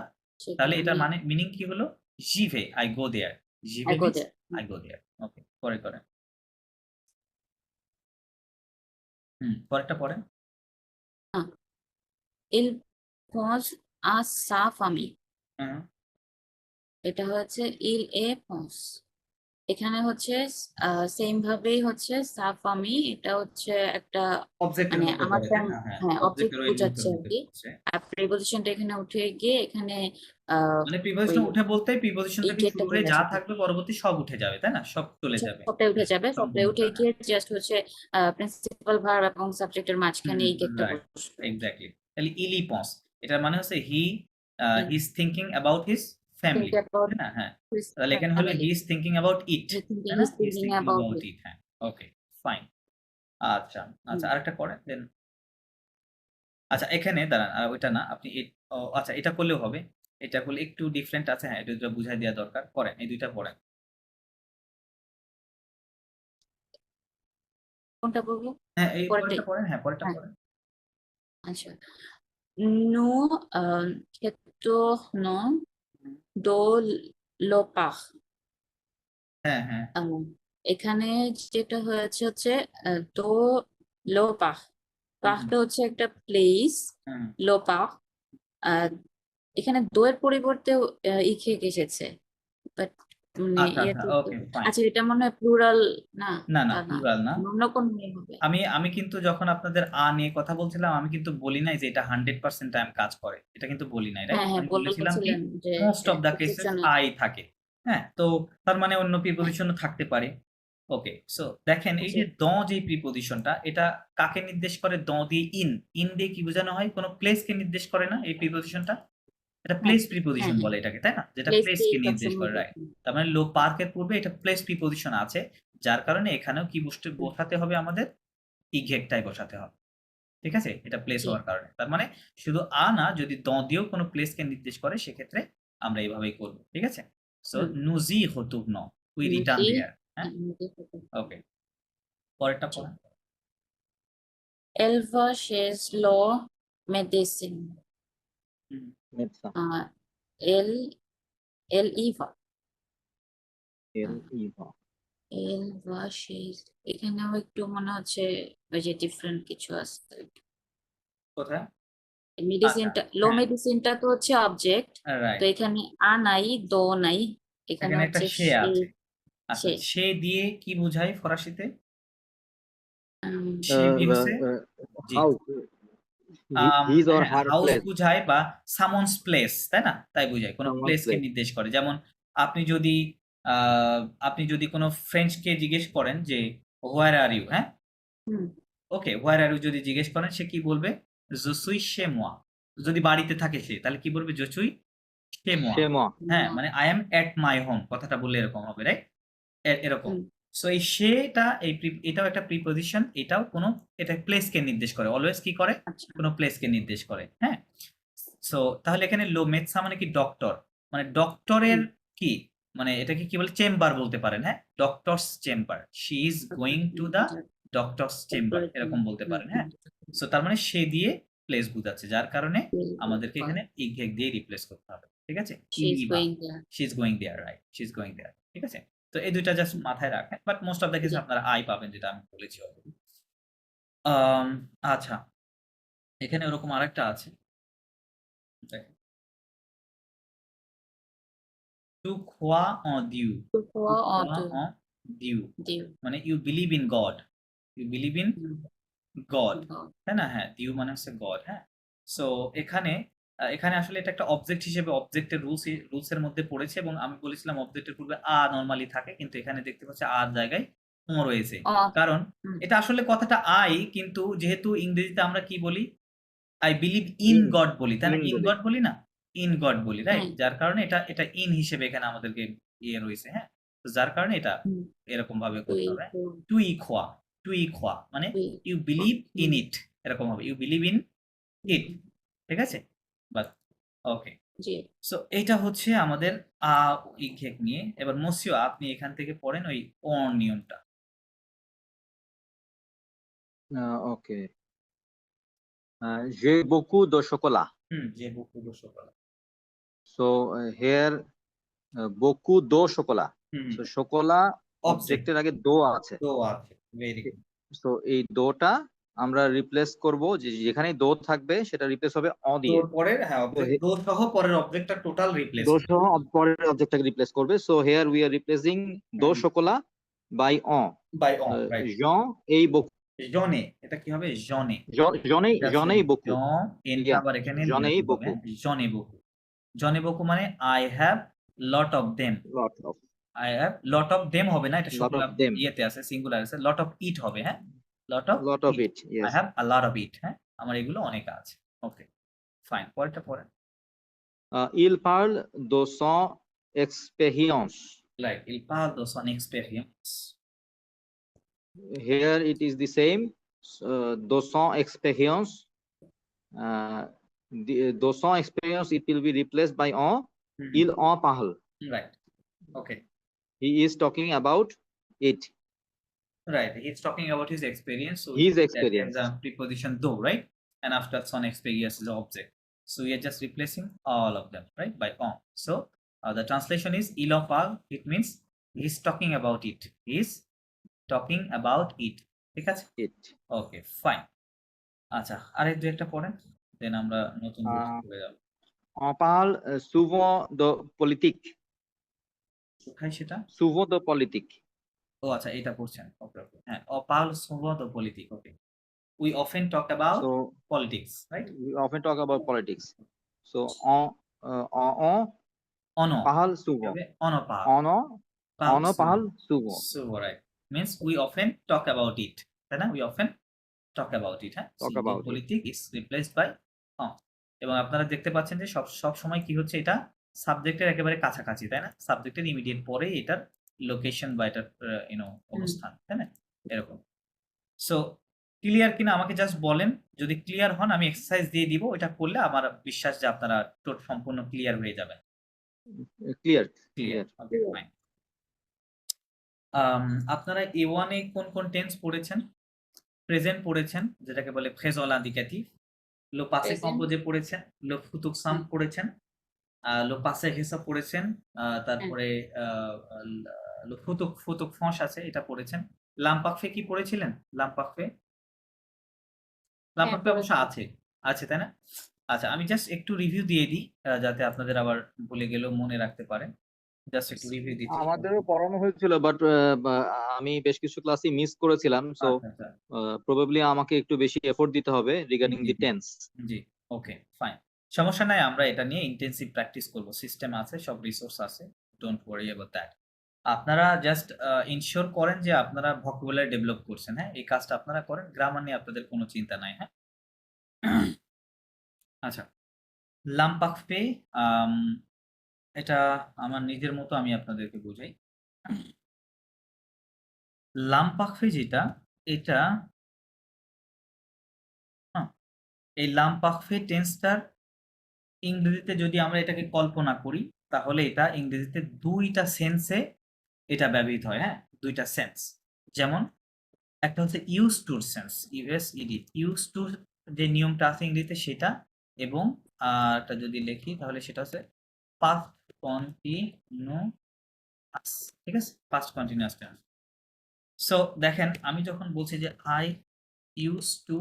তাহলে সেখানে এটার আমি মানে মিনিং কি হলো? জিভে, আই গো দেয়ার, I জিভে go means there. I go there. Okay, পরে করেন। পরেরটা পড়েন। Ah, il pense à sa famille. হুম, এটা হচ্ছে il est pense. এখানে হচ্ছে সেম ভাবেই হচ্ছে সা ফামি, এটা হচ্ছে একটা অবজেক্টের মানে মধ্যে আমার পড়ে, তাই না? হ্যাঁ, হ্যাঁ অবজেক্ট অবজেক্টের ওই বোঝাচ্ছে লুপের আর মধ্যে কি। পড়ছে। আর প্রিপোজিশনটা এখানে উঠে গিয়ে এখানে আহ মানে ওই প্রিপজিশন উঠে বলতে প্রিপজিশন থেকে ইকেটটা শুরু করে চলে যা আসবে, থাকবে পরবর্তী সব উঠে যাবে, তাই না? সব চলে যাবে। সবটাই উঠে হ্যাঁ, যাবে, সবটাই উঠে সম্পূর্ণটা, হ্যাঁ। গিয়ে জাস্ট হচ্ছে প্রিন্সিপাল ভার্ব এবং সাবজেক্টের মাঝখানে ইকেটটা রাইট, বসবে। এক্স্যাক্টলি। তাহলে ইলি পন্স, এটার মানে হচ্ছে হি হুম, is thinking about his family, think about তাই না? হ্যাঁ, his তাহলে এখানে হলো হি family. Is thinking about it, তাই না? He's he is thinking thinking about about it. ইট, হ্যাঁ। ওকে, ফাইন। আচ্ছা, আচ্ছা, হুম, আরেকটা করেন দেন। আচ্ছা, এখানে দাঁড়ান, আর ওইটা না, আপনি আচ্ছা, এটা করলেও হবে। এটা করলে একটু ডিফারেন্ট আছে, হ্যাঁ, এটা দুটো বুঝাই দেওয়া দরকার। করেন, এই দুইটা পড়েন। কোনটা বলবো? হ্যাঁ, এই পরেরটাই। পরেরটা পড়েন, হ্যাঁ, পরেরটা হ্যাঁ, পড়েন। আচ্ছা। Nous retournons dans le parc. হ্যাঁ, হ্যাঁ, এখানে যেটা হয়েছে হচ্ছে তো লো পার্ক, হুম, পার্কটা হচ্ছে একটা প্লেস, হুম। লো পার্ক। এখানে দোয়ের পরিবর্তে ইখে এসেছে, বাট মানে আচ্ছা, আচ্ছা, ইয়েতে ওকে, ফাইন। আচ্ছা এটা মনে হয় প্লুরাল না, না, না, তা না, প্লুরাল না। অন্য কোন নিয়ে হবে। আমি কিন্তু যখন আপনাদের নিয়ে কথা বলছিলাম, আমি কিন্তু বলি নাই যে এটা 100% টাইম কাজ করে। এটা কিন্তু বলি নাই, রাইট? হ্যাঁ হ্যাঁ আমি বলেছিলাম কি বলেছিলেন যে most of the cases exceptional. I থাকে। হ্যাঁ? তো তার মানে অন্য প্রিপজিশনও থাকতে পারে। ওকে। সো দেখেন, এই জি যে যেই প্রিপজিশনটা, এটা কাকে নির্দেশ করে? দিয়ে ইন দিয়ে কি বোঝানো হয়? কোন প্লেসকে নির্দেশ করে না এই প্রিপজিশনটা? এটা হ্যাঁ প্লেস হ্যাঁ প্রিপজিশন হ্যাঁ, বলে এটাকে, তাই না? যেটা প্লেস দিয়ে প্লেসকে নির্দেশ সবসময় করে, রাইট? বলছি। তার মানে লো পার্কের পূর্বে এটা প্লেস প্রিপজিশন আছে। যার কারণে এখানেও কি বসাতে হবে আমাদের? ইঘেকটাই বসাতে হবে। ঠিক আছে? এটা প্লেস জি হওয়ার কারণে। তার মানে শুধু না, যদি দিয়েও কোনো প্লেসকে নির্দেশ করে, সেক্ষেত্রে আমরা এভাবেই করব। ঠিক আছে? So hmm, nous y retournons, we return G there, হ্যাঁ? ওকে, পরেরটা জি। পড়েন। Elle va chez le médecin. হুম, মেডসা এল এল ইভা ইভা এল বা সেই এখানেও একটু মনে হচ্ছে ওই যে ডিফারেন্ট কিছু আছে। কোথায়? মেডিসিনটা লো হ্যাঁ। মেডিসিনটা তো হচ্ছে অবজেক্ট, তো রাইট, এখানে আ নাই, দো নাই, এখানে এখানে একটা হচ্ছে সে আছে। আচ্ছা, সে সে দিয়ে কি বোঝায় ফরাসিতে? উম, সে মিনসে জি house his or her house place বুঝায় বা সামন্স প্লেস, তাই না? তাই বুঝায়, কোনো সামওয়ানস প্লেসকে প্লেস নির্দেশ করে। যেমন আপনি যদি আপনি যদি কোনো ফ্রেঞ্চকে জিজ্ঞেস করেন যে হোয়ার আর ইউ, হ্যাঁ, হুম, ওকে, হোয়ার আর ইউ যদি জিজ্ঞেস করেন, সে কি বলবে? জো সুই chez moi। যদি বাড়িতে থাকে সে, তাহলে কি বলবে? জো সুই chez moi। শেমা হ্যাঁ, মানে I am at my home, কথাটা বললে এরকম হবে, রাইট? এরকম। হুম, সো এই সেটা এটাও একটা প্রিপজিশন, এটাও কোনো এটা প্লেসকে নির্দেশ করে, অলওয়েজ কি করে? আচ্ছা কোনো প্লেসকে নির্দেশ করে, হ্যাঁ। সো তাহলে এখানে লো মেথসা মানে কি? ডক্টর, মানে ডক্টরের হুম, কি, মানে এটাকে কি বলে? চেম্বার বলতে পারেন, হ্যাঁ, doctor's chamber, she is going to the doctor's chamber, এরকম বলতে পারেন, হ্যাঁ। সো তার মানে সে দিয়ে প্লেস বোঝাচ্ছে, যার কারণে আমাদেরকে এখানে ইঘেক দিয়ে রিপ্লেস করতে হবে, ঠিক আছে? She is Eva, going there. She is going there, right, she is going there, ঠিক আছে? তো এই দুইটা জাস্ট মাথায় রাখেন, বাট মোস্ট অফ দ্য কেসে জি, আপনারা আই পাবেন, যেটা আমি বলেছি already। আচ্ছা, এখানে ওরকম আরেকটা আছে, দেখেন, টু খোয়া en Dieu, টু টু ফর অর খোয়া টু en Dieu, ডিউ, মানে you believe in God, you believe in God, তাই না? হ্যাঁ, ডিউ মানে হচ্ছে গড, হ্যাঁ। সো এখানে এখানে আসলে এটা একটা অবজেক্ট হিসেবে অবজেক্টের রুলস এর মধ্যে পড়েছে, এবং আমি বলেছিলাম অবজেক্টের পূর্বে আ নরমালি থাকে, কিন্তু এখানে দেখতে পাচ্ছি আর জায়গায় ও রয়েছে। অর, কারণ হুম, এটা আসলে কথাটা আই, কিন্তু যেহেতু ইংরেজিতে আমরা কি বলি? I believe in in god বলি, তাই না? ইন ইন বলে গড বলি না? ইন গড বলি, রাইট? হ্যাঁ, যার কারণে এটা এটা ইন হিসেবে এখানে আমাদেরকে ইয়ে রয়েছে, হ্যাঁ। তো যার কারণে এটা হুম, এরকম ভাবে দুই করতে হবে। ফোর টুই খোয়া, টুই খোয়া মানে দুই, ইউ বিলিভ ইন হুম, ইট, এরকম হবে। ইউ বিলিভ ইন ইট, হুম, ঠিক আছে? বাস, ওকে। জি, সো এইটা হচ্ছে আমাদের আ ইঘেক নিয়ে। এবার মসিও, আপনি এখান থেকে পড়েন ওই অর নিয়মটা। ওকে j'ai beaucoup de chocolat যে beaucoup de chocolat। so here beaucoup de chocolat hmm, so chocolat object অবজেক্টের আগে দো আছে দো আছে, ভেরি গুড। তো এই দোটা আমরা রিপ্লেস করব, যে যেখানেই দো থাকবে সেটা রিপ্লেস হবে অ দিয়ে। দোর পরের, হ্যাঁ, তো অবজেক্ট দো সহ পরের অবজেক্টটা টোটাল রিপ্লেস দো হবে। সহ পরের অবজেক্টটাকে রিপ্লেস করবে। So here we are replacing দো শোকোলা বাই অ। বাই অন, রাইট। জন এই বকু জনে, এটা কি হবে? জনে। জনেই এটা আছে জনেই বকু জন, এনটা ইয়া আবার এখানে জনেই নেগেটিভ হবে, বকু হ্যাঁ? জনে বকু। জনে বকু মানে I have lot of them. Lot of I have lot of them হবে না, এটা লট অফ দেম ইয়েতে আছে, সিঙ্গুলার আছে। লট অফ ইট হবে, হ্যাঁ? Lot of lot of it. It I yes have a lot of it, হ্যাঁ? আমার এগুলো অনেক আছে। ওকে, ফাইন। পরেরটা পড়েন। il parle de son expérience. Like il parle de son expérience। Here it is the same de son expérience. De son expérience it will be replaced by en. Il en parle. Right, okay, He is talking about it. right. He's talking about his experience, so His that has experience. a preposition though, right? And after son experience is the object, so we are just replacing all of them, right, by on. So the translation is il en parle, it means he's talking about it, he's talking about it, ঠিক আছে? It. Okay, fine. আচ্ছা, আরেক দু একটা পড়েন, দেন আমরা নতুন rules চলে যাব। On parle souvent de politique. কোথায় সেটা? Souvent de politique. ও আচ্ছা, এটা পড়ছেন, ওকে ওকে, হ্যাঁ, on parle souvent de politique, okay. We often talk about So politics, right? we often talk about politics. So on Ono, parle কি souvent. হবে? Ono parle, On parle souvent. So right, means we often talk about it, তাই না? We often talk about it, হ্যাঁ? So Talk the about it. politic is replaced by on। এবং আপনারা দেখতে পাচ্ছেন যে সব সময় কি হচ্ছে, এটা সাবজেক্টের একেবারে কাছাকাছি, তাই না? সাবজেক্টের ইমিডিয়েট পরে এটার লোকেশন বা এটার অবস্থান, তাই না? এরকম। সো ক্লিয়ার কিনা আমাকে জাস্ট বলেন। যদি ক্লিয়ার হন, আমি এক্সারসাইজ দিয়ে দিব, এটা করলে আমার বিশ্বাস যে আপনারা সম্পূর্ণ ক্লিয়ার হয়ে যাবেন। Clear. Clear, Clear. ওকে, ফাইন। আপনারা A1 এ কোন টেন্স পড়েছেন? প্রেজেন্ট পড়েছেন, যেটাকে বলে প্রেজেন্ট ইন্ডিকেটিভ। লো পাসে Present. কম্পোজে পড়েছেন, লো ফুতুকসাম পড়েছেন, লো পাসে হেসা পড়েছেন, তারপরে লো ফুতুক ফুতুক ফস আছে এটা পড়েছেন। লাম্পাকফে কি পড়েছিলেন? লাম্পাকফে? হ্যাঁ, লাম্পাকফে অবশ্য পড়েছি। আছে তাই না? আচ্ছা, আমি জাস্ট একটু রিভিউ দিয়ে দিই যাতে আপনাদের আবার ভুলে গেলেও মনে রাখতে পারেন। জাস্ট একটু রিভিউ দিচ্ছি। আমাদেরও পড়ানো হয়েছিল, বাট আমি বেশ কিছু ক্লাসই মিস করেছিলাম, সো আচ্ছা, আচ্ছা। প্রবাবলি আমাকে একটু বেশি এফোর্ট দিতে হবে রিগার্ডিং জি, দি জি, টেন্স। জি। ওকে, ফাইন। সমস্যা নাই, আমরা এটা নিয়ে ইন্টেনসিভ প্র্যাকটিস করব। সিস্টেম আছে, সব রিসোর্স আছে। Don't worry about that. আপনারা জাস্ট ইনশিওর করেন যে আপনারা ভোকাবুলারি ডেভেলপ করছেন, হ্যাঁ? এই কাজটা আপনারা করেন। গ্রামার নিয়ে আপনাদের কোনো চিন্তা নাই, হ্যাঁ? আচ্ছা, লাম্পাকফে আম এটা আমার নিজের মতো আমি আপনাদেরকে বুঝাই। লাম্পাকফে যেটা, এটা হ্যাঁ, এই লাম্পাকফে টেন্সটার ইংরেজিতে যদি আমরা এটাকে কল্পনা করি, তাহলে এটা ইংরেজিতে ২ টা সেন্সে এটা ব্যবহৃত হয়, হ্যাঁ? ২ টা সেন্স। যেমন একটা হচ্ছে ইউজ টুর সেন্স, ইউএসইডি। ইউজ টুর যে নিয়মটা আছে ইংরেজিতে সেটা, এবং একটা যদি লিখি তাহলে সেটা হচ্ছে পাস্ট কন্টিনিউয়াস। ঠিক আছে? Past continuous tense. সো দেখেন, আমি যখন বলছি যে I use to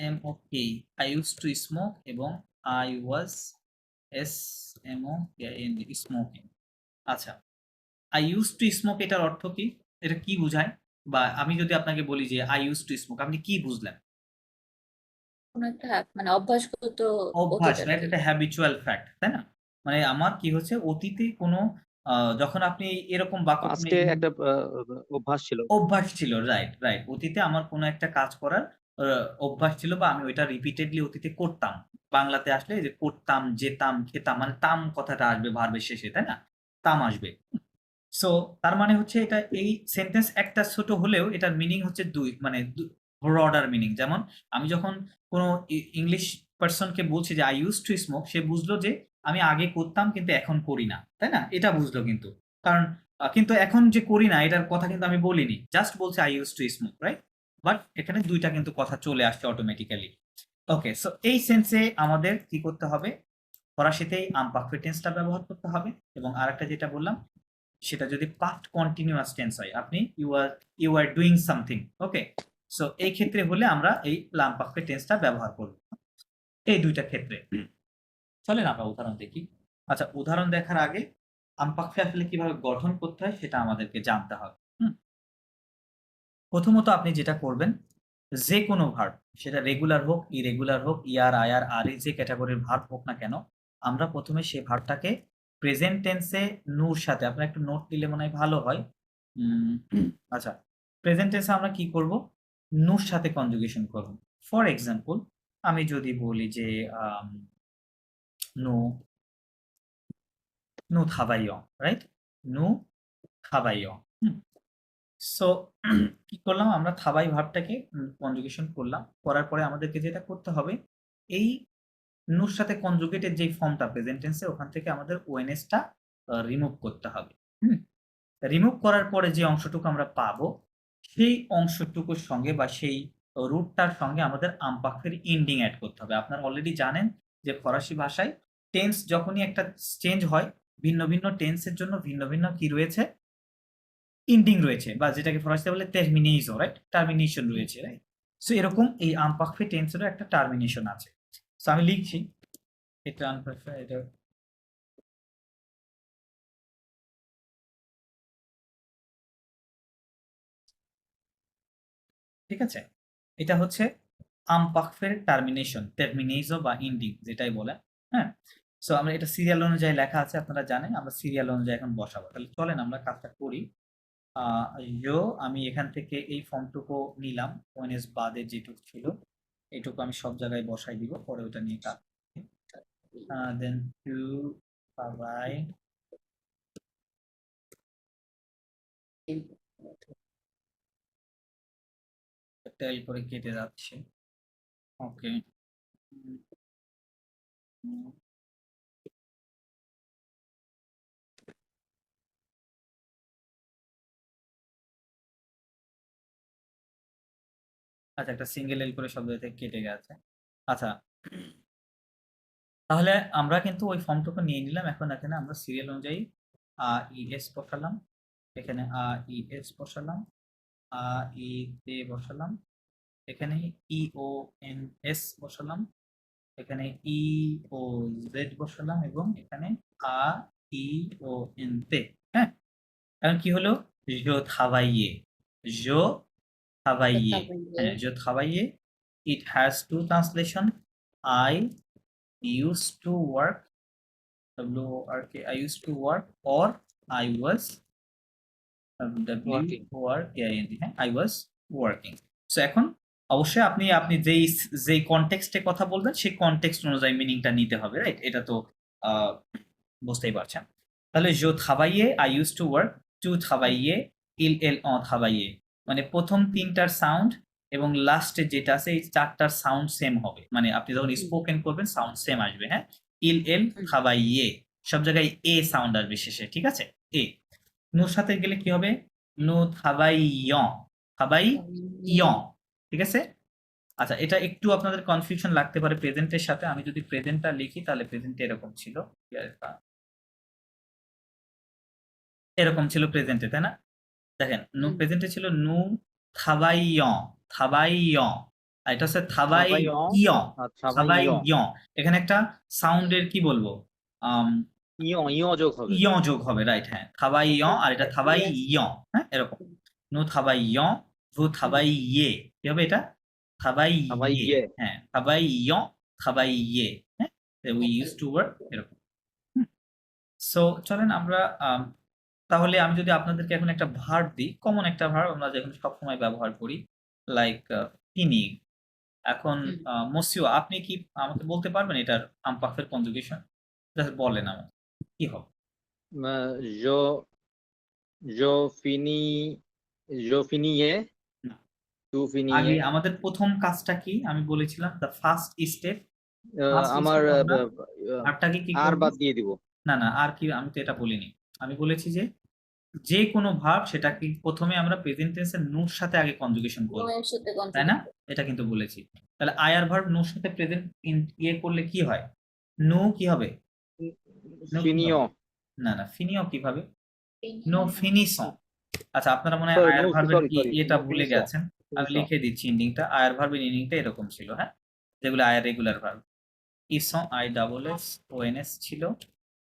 M O K, I use to smoke, এবং আই ওয়াজ এসএমওকেএনজি স্মোকিং। আচ্ছা, আই ইউজ টু স্মোক এটার অর্থ কি? এটা কি বুঝায়? বা আমি যদি আপনাকে বলি যে আই ইউজ টু স্মোক, আপনি কি বুঝলেন? কোনো একটা মানে অভ্যাসগত অভ্যাস, অতীত আর রাইট? কি। এটা হ্যাবিচুয়াল ফ্যাক্ট, তাই না? মানে আমার কি হচ্ছে, অতীতে কোনো যখন আপনি এরকম বাক্য কোনো পাস্টে একটা অভ্যাস ছিল। অভ্যাস ছিল, রাইট, রাইট। অতীতে আমার কোনো একটা কাজ করার আ অভ্যাস ছিল, বা আমি ওইটা রিপিটেডলি অতীতে করতাম। বাংলাতে আসলে এই যে করতাম, যেতাম, খেতাম, মানে তাম কথাটা আসবে ভার্বের শেষে, তাই না? তাম আসবে। সো তার মানে হচ্ছে এটা, এই সেন্টেন্স একটা ছোট হলেও এটার মিনিং হচ্ছে ২, মানে ব্রডার মিনিং। যেমন আমি যখন কোনো ইংলিশ পারসন কে বলছি যে আই ইউজড টু স্মোক, সে বুঝলো যে আমি আগে করতাম কিন্তু এখন করি না। তাই না? এটা বুঝলো কিন্তু। কারণ কিন্তু এখন যে করি না এটার কথা কিন্তু আমি বলিনি। জাস্ট বলছি I used to smoke, right? But এখানে ২ টা কিন্তু কথা চলে আসছে অটোমেটিক্যালি। ওকে, সো এই সেন্সে আমাদের কি করতে হবে? ফরাসিতেই পারফেক্ট টেন্সটা ব্যবহার করতে হবে, এবং আরেকটা যেটা বললাম সেটা যদি পাস্ট কন্টিনিউয়াস টেন্স হয়, আপনি you are doing something. Okay, so এই ক্ষেত্রে হলে আমরা এই পারফেক্ট টেন্সটা ব্যবহার করব এই ২ টা ক্ষেত্রে। চলেন আমরা উদাহরণ দেখি। আচ্ছা, উদাহরণ দেখার আগে আমপাক্ষে আসলে কিভাবে গঠন করতে হয় সেটা আমাদেরকে জানতে হবে। প্রথমত আপনি যেটা করবেন, যে কোনো ভার্ব, সেটা রেগুলার হোক, ইরেগুলার হোক, ইয়ার, আয়ার, আরে যে ক্যাটেগরির ভার্ব হোক না কেন, আমরা প্রথমে সেই ভার্বটাকে প্রেজেন্ট টেন্সে নুর সাথে, আপনার একটু নোট দিলে মনে হয় ভালো হয়। উম আচ্ছা, প্রেজেন্ট টেন্সে আমরা কি করব? নুর সাথে কনজুগেশন করব। ফর এক্সাম্পল, আমি যদি বলি যে আম "Nous nous travaillons", right? "Nous travaillons", হুম? সো কি করলাম আমরা? থাবাই ভার্বটাকে কনজুগেশন করলাম। করার পরে আমাদেরকে যেটা করতে হবে, এই নুর সাথে কনজুগেটেড যেই ফর্মটা প্রেজেন্ট টেন্সে, ওখান থেকে আমাদের ওএনএস টা রিমুভ করতে হবে। হুম? রিমুভ করার পরে যে অংশটুকু আমরা পাবো, সেই অংশটুকুর সঙ্গে বা সেই রুটটার সঙ্গে আমাদের আমপাক্ষের এন্ডিং এড করতে হবে। আপনারা অলরেডি জানেন যে ফরাসি ভাষায় টেন্স যখনই একটা চেঞ্জ হয়, ভিন্ন, ভিন্ন টেন্সের জন্য ভিন্ন, ভিন্ন কি রয়েছে? এন্ডিং রয়েছে, বা যেটাকে ফরাসিতে বলে terminaison, রাইট? টার্মিনেশন রয়েছে, রাইট? সো এরকম এই আমপাক্ষে টেন্সেরও একটা টার্মিনেশন আছে। সো আমি লিখছি এটা এটা ঠিক আছে? এটা হচ্ছে আমপাক্ষের টার্মিনেশন, terminaison বা এন্ডিং যেটাই বলেন, হ্যাঁ? সো আমরা এটা সিরিয়াল অনুযায়ী লেখা আছে, আপনারা জানেন। আমরা সিরিয়াল অনুযায়ী এখন বসাবো। তাহলে চলেন আমরা কাজটা করি। আ আমি এখান থেকে এই ফর্মটুকু নিলাম। ওএনএস বাদে যেটুকু ছিল, এটুকু আমি সব জায়গায় বসাই দিব। পরে ওটা নিয়ে কাজ দেন টু বাই টেল করে কেটে যাচ্ছে। ওকে। আচ্ছা, একটা সিঙ্গেল এল করে শব্দ থেকে কেটে গেছে। আচ্ছা, তাহলে আমরা কিন্তু ওই ফর্মটুকু নিয়ে নিলাম। এখন এখানে আমরা সিরিয়াল অনুযায়ী ইএস বসালাম, এখানে ইএস বসালাম, ই তে বসালাম, এখানে ইওএনএস বসালাম, এখানে ইওজেড বসালাম এবং এখানে ইওএন তে। হ্যাঁ, এখন কি হলো? জো থাবাইয়ে, জো থাবাইয়ে। হ্যাঁ, জো থাবাইয়ে। It has two translation. I used to work, WORK, I used to work, or I was Working. WORKING, হ্যাঁ, I was working. So এখন অবশ্যই আপনি যেই কনটেক্সটে কথা বলবেন সেই কনটেক্সট অনুযায়ী মিনিংটা নিতে হবে, রাইট? এটা তো বুঝতেই পারছেন। তাহলে জো থাবাইয়ে, I use to work, to থাবাইয়ে, ইল এল থাবাইয়ে, মানে প্রথম তিনটার সাউন্ড এবং লাস্টে যেটা আছে এই চারটার সাউন্ড সেম হবে। মানে আপনি যখন স্পোকেন করবেন সাউন্ড সেম আসবে। হ্যাঁ, ইল এল থাবাইয়ে, সব জায়গায় এ সাউন্ড আসবে শেষে, ঠিক আছে? এ। নুর সাথে গেলে কি হবে? নু থাবাই থাবাই ঠিক আছে? আচ্ছা, এটা একটু আপনাদের কনফিউশন লাগতে পারে প্রেজেন্টের সাথে। আমি যদি প্রেজেন্টটা লিখি তাহলে প্রেজেন্টে এরকম ছিল, এরকম ছিল প্রেজেন্টে, তাই না? দেখেন, নু প্রেজেন্টে ছিল নু থাবাই থাবাই, আর এটা হচ্ছে থাবাই থাবাইয়ং, থাবাইয়ং। এখানে একটা সাউন্ডের কি বলবো, ইয় যোগ হবে। যোগ হবে, রাইট? হ্যাঁ, থাবাই আর এটা থাবাই হ্যাঁ, এরকম। নু থাবাই ভু থাবাই কি হবে এটা? থাবাই থাবাইয়ে। হ্যাঁ, থাবাই থাবাই হ্যাঁ, উই ইউজ টু ওয়ার্ক, এরকম। সো চলেন আমরা তাহলে আমি যদি আপনাদেরকে এখন একটা ভার্ব দিই, কমন একটা ভার্ব আমরা যেখানে সবসময় ব্যবহার করি, লাইক ফিনি। এখন মসিও, আপনি কি আমাকে বলতে পারবেন এটার আমপাফের কনজুগেশন? জাস্ট বলেন আমাকে কি হবে। জো জো ফিনি জো ফিনিয়ে, না, টু আগে ফিনিয়ে। আমাদের প্রথম কাজটা কি আমি বলেছিলাম, দ্য ফার্স্ট স্টেপ। আমার ভার্বটাকে কি আর করব? বাদ দিয়ে দিব। না না, আর কি, আমি তো এটা বলিনি। আমি বলেছি যে কোনো ভার্ব সেটাকে প্রথমে আমরা প্রেজেন্ট টেন্সের নুর সাথে আগে কনজুগেশন করব, তাই না? এটা কিন্তু বলেছি। তাহলে আয়ার ভার্ব নুর সাথে প্রেজেন্ট করলে কি হয়? নু কি হবে? নু কি ফিনিও। হবে? না না, ফিনিও কিভাবে? নো ফিনিসন। আচ্ছা, আপনারা মনে হয় সরি আয়ার নো ভার্বের সরি সরি এটা নো ভুলে ফিনিসো। গেছেন। আমি লিখে দিচ্ছি ইন্ডিংটা। আয়ার ভার্বের ইন্ডিংটা এরকম ছিল, হ্যাঁ, যেগুলো আয়ার রেগুলার ভার্ব। ইসন আই ডাবল এস ওএনএস ছিল,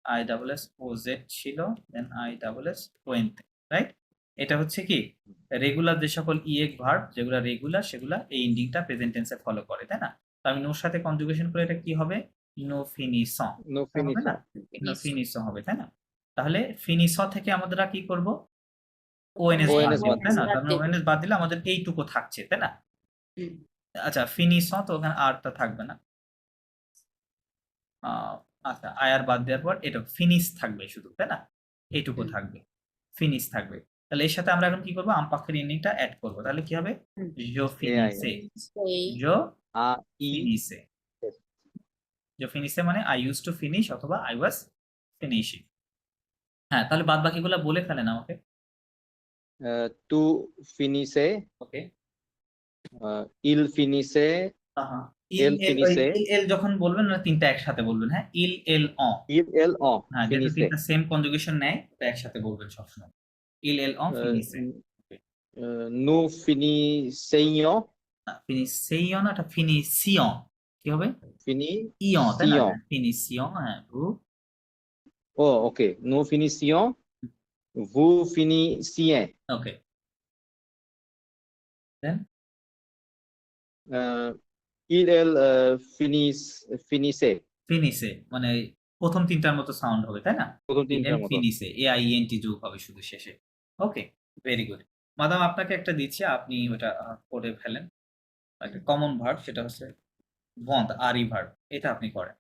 আই ডাবল এস ওজেড ছিল, দেন আই ডাবল এস ওএনতে, রাইট? এটা হচ্ছে কি রেগুলার যে সকল ইএক ভার্ব যেগুলো রেগুলার সেগুলা এই ইন্ডিংটা প্রেজেন্ট টেন্সে ফলো করে, তাই না? তো আমি নোর সাথে কনজুগেশন করে এটা কি হবে? নো ফিনিসন নো হবে না? নো ফিনিসন হবে, তাই না? তাহলে ফিনিস থেকে আমরা কি করব? ওএনএস বাদ ONS দিব, বাদ তাই না? বাদ তার মানে দেব। ওএনএস বাদ দিলে আমাদের এইটুকু থাকছে, তাই না? আচ্ছা, ফিনিস তো ওখানে আরটা থাকবে না। আচ্ছা, আয়ার বাদ দেওয়ার পর এটা ফিনিশ থাকবে শুধু, তাই না? এইটুকু থাকবে, ফিনিশ থাকবে। তাহলে এর সাথে আমরা এখন কি করবো? আমপাখের ইন্ডিংটা অ্যাড করবো। তাহলে কি হবে? জো ফিনিসে, জো আ ই ফিনিসে, জো ফিনিসে মানে আই ইউজ টু ফিনিশ অথবা আই ওয়াজ ফিনিশিং। হ্যাঁ, তাহলে বাদ বাকিগুলো বলে ফেলেন আমাকে। টু ফিনিসে, ওকে, ইল ফিনিসে, এল ফিনিসে। ইল এল যখন বলবেন না তিনটা একসাথে বলবেন, হ্যাঁ, ইল এল ইল এল অ হ্যাঁ, যেহেতু ফিনিসে। তিনটা সেম কনজুগেশন নেয় ওটা একসাথে বলবেন সবসময়। ইল এল ফিনিসে। নো ফিনিসেইও, ফিনিসিয়ন, এটা ফিনিসিয়ন কি হবে? ফিনি ইয়ন, তাই না? সিও। ফিনিসিয়ন, হ্যাঁ, ও ওকে, নো ফিনিসিও, ভু ফিনিসিয়ে। ওকে, দেন ইল এল ফিনিসে। ফিনিসে মানে প্রথম তিনটার মতো সাউন্ড হবে, তাই না? প্রথম ইল তিনটার মতো। ফিনিসে, AIENT যোগ হবে শুধু শেষে। ওকে, ভেরি গুড। মাদাম, আপনাকে একটা দিচ্ছি, আপনি ওটা করে ফেলেন। একটা কমন ভার্ব, সেটা হচ্ছে বন্দ, আরি ভার্ব, এটা আপনি করেন।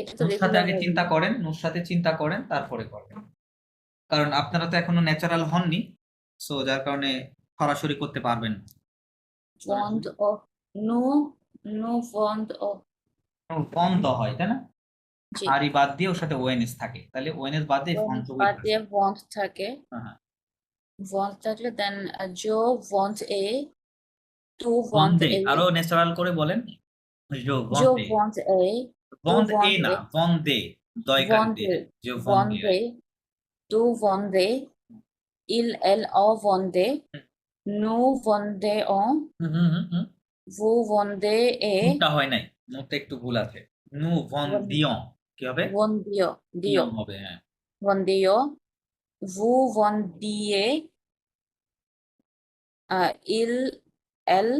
এটা তো নোর সাথে আগে রেগুলার চিন্তা করেন, নোর সাথে চিন্তা করেন, তারপরে করবেন। কারণ আপনারা তো এখনো ন্যাচারাল হননি, সো যার কারণে সরাসরি করতে পারবেন না। বন্ধ অফ নো নো বন্ধ অফ বন্ধ হয়, তাই না? জি আরই বাদ দিয়ে ওর সাথে ওএনএস থাকে, তাহলে ওএনএস বাদ দিয়ে ফন্ট বাদ দিয়ে বন্ধ থাকে। হ্যাঁ, want থাকলে দেন জো want a, টু want বন্দে a, আরো ন্যাচারাল করে বলেন জো জো বন্দে want a, টু বন্দ এ want না a, বন্দে দয়কার want দে a, জো want বন্দে a, টু want a, il elle o want a, nous want a on, vous want a, নুটা হয় নাই নুটা একটু ভুল আছে নু ভন দিয়ন কি হবে want dio, দিয়ন হবে হ্যাঁ want dio, vous vendiez, il elle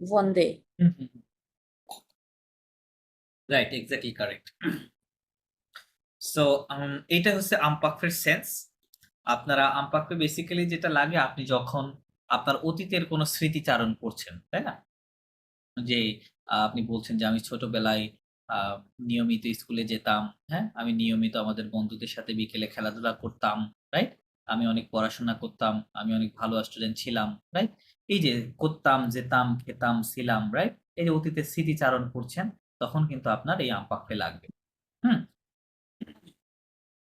vendait. Right exactly correct so এইটা হচ্ছে আমপাক্ষের সেন্স আপনারা আমপাক্ষে বেসিক্যালি যেটা লাগে আপনি যখন আপনার অতীতের কোনো স্মৃতিচারণ করছেন তাই না যে আপনি বলছেন যে আমি ছোটবেলায় আহ, নিয়মিত স্কুলে যেতাম হ্যাঁ আমি নিয়মিত আমাদের বন্ধুদের সাথে বিকেলে খেলাধুলা করতাম রাইট আমি অনেক পড়াশোনা করতাম আমি অনেক ভালো স্টুডেন্ট ছিলাম রাইট এই যে করতাম যেতাম খেতাম ছিলাম রাইট এই যে অতীতের স্মৃতিচারণ করছেন তখন কিন্তু আপনার এই আমপাক্ষে লাগবে হুম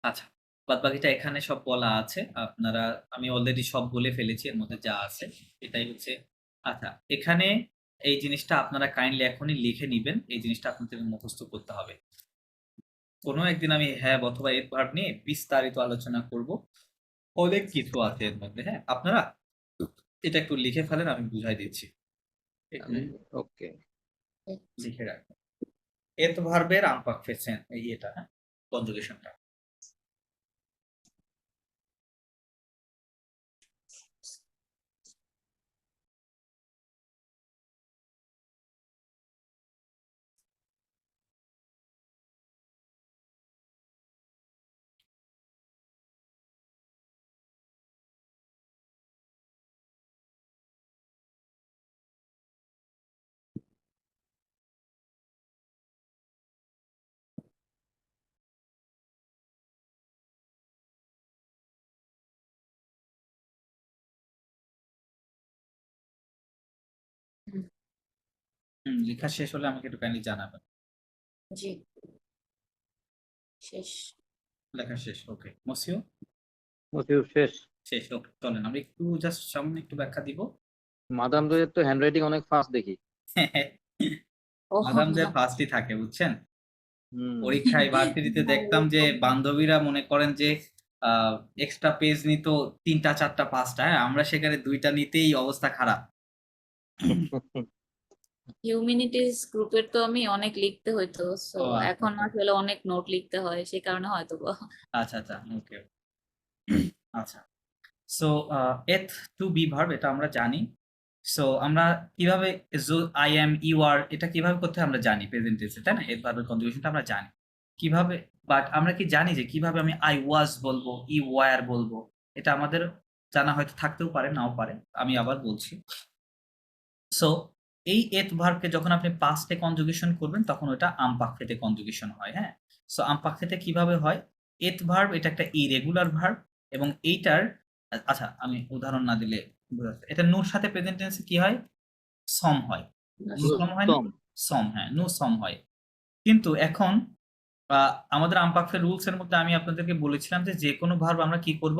আচ্ছা বাদবাকিটা এখানে সব বলা আছে আপনারা আমি অলরেডি সব বলে ফেলেছি এর মধ্যে যা আছে এটাই হচ্ছে আচ্ছা এখানে এই জিনিসটা আপনারা কাইন্ডলি এখনই লিখে নিবেন এই জিনিসটা আপনাদের মুখস্থ করতে হবে কোনো একদিন আমি হ্যাঁ অথবা এর ভার্ব নিয়ে বিস্তারিত আলোচনা করব অনেক কিছু আছে এর মধ্যে হ্যাঁ আপনারা এটা একটু লিখে ফেলেন আমি বুঝাই দিচ্ছি এখানে ওকে লিখে রাখবেন এত ভার্বের আমপাক্ষেছেন এই এটা হ্যাঁ কনজুগেশনটা লেখা শেষ হলে আমাকে একটু কাইন্ডলি জানাবেন জি শেষ লেখা শেষ ওকে মসিও মতিউর শেষ শেষ ওকে চলেন আমরা একটু জাস্ট সামনে একটু ব্যাখ্যা দিব মাদাম দইয়ের তো হ্যান্ডরাইটিং অনেক ফাস্ট দেখি ও মাদামদের ফার্স্টই থাকে বুঝছেন হুম পরীক্ষায় ভার্সিটিতে দেখতাম যে বান্ধবীরা মনে করেন যে এক্সট্রা পেজ নিত 3টা 4টা 5টা হ্যাঁ আমরা সেখানে 2টা নিতেই অবস্থা খারাপ হিউম্যানিটিজ গ্রুপের তো আমি অনেক লিখতে হইতো সো ও আচ্ছা এখন আচ্ছা আসলে অনেক নোট লিখতে হয় সেই কারণে হয়তো বা। আচ্ছা আচ্ছা ওকে আচ্ছা সো এথ টু বি ভার্ব এটা আমরা জানি সো আমরা কিভাবে আই এম ইউ আর এটা কিভাবে করতে হয় আমরা জানি প্রেজেন্ট টেন্সে তাই না এথ ভার্বের কনজুগেশনটা আমরা জানি কিভাবে বাট আমরা কি জানি যে কিভাবে আমি আই ওয়াজ বলবো ই ওয়ার বলবো এটা আমাদের জানা হয়তো থাকতেও পারে নাও পারে আমি আবার বলছি সো এই এথ ভার্বকে যখন আপনি পাস্টে কনজুগেশন করবেন তখন ওটা আমপাক্ষেতে কনজুগেশন হয় হ্যাঁ সো আমপাক্ষেতে কিভাবে হয় এথ ভার্ব এটা একটা ইরেগুলার ভার্ব এবং এইটার আচ্ছা আমি উদাহরণ না দিলে বোঝা যাচ্ছে। এটা নুর সাথে প্রেজেন্ট টেন্সে কি হয় সম হয় নু সম হয় না উত্তম। সম হ্যাঁ নু সম হয় কিন্তু এখন আমাদের আমপাক্ষের রুলস এর মধ্যে আমি আপনাদেরকে বলেছিলাম যে যে কোনো ভার্ব আমরা কি করব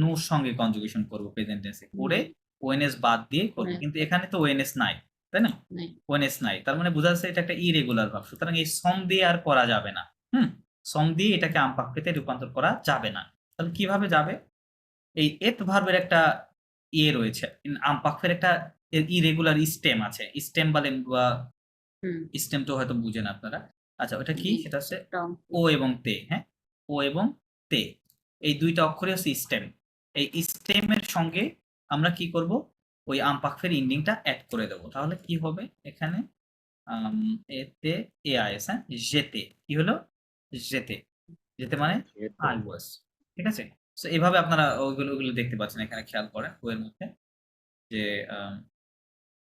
নুর সঙ্গে কনজুগেশন করব প্রেজেন্ট টেন্সে করে ওএনএস বাদ দিয়ে করব হুম। কিন্তু এখানে তো ওএনএস নাই তাই না নাই। ওএনএস নাই তার মানে বোঝা যাচ্ছে এটা একটা ইরেগুলার ভার্ব সুতরাং এই সম দিয়ে আর করা যাবে না সম দিয়ে এটাকে আমপাক্ষেতে রূপান্তর করা যাবে না তাহলে কিভাবে যাবে এই এত ভার্বের একটা ইয়ে রয়েছে আমপাক্ষের একটা ইরেগুলার স্টেম আছে স্টেম বলেন বা হুম স্টেম তো হয়তো বুঝেন আপনারা আচ্ছা ওটা কি সেটা হচ্ছে টম ও এবং তে হ্যাঁ ও এবং তে এই দুইটা অক্ষরই হচ্ছে স্টেম এই স্টেমের সঙ্গে আমরা কি করব ওই আমপাক্ষের ইন্ডিংটা অ্যাড করে দেবো তাহলে কি হবে এখানে এতে এ আইএস হ্যাঁ যেতে কি হলো যেতে যেতে মানে আই ওয়াজ ঠিক আছে সো এভাবে আপনারা ওইগুলো দেখতে পাচ্ছেন এখানে খেয়াল করেন ওয়ের মধ্যে যে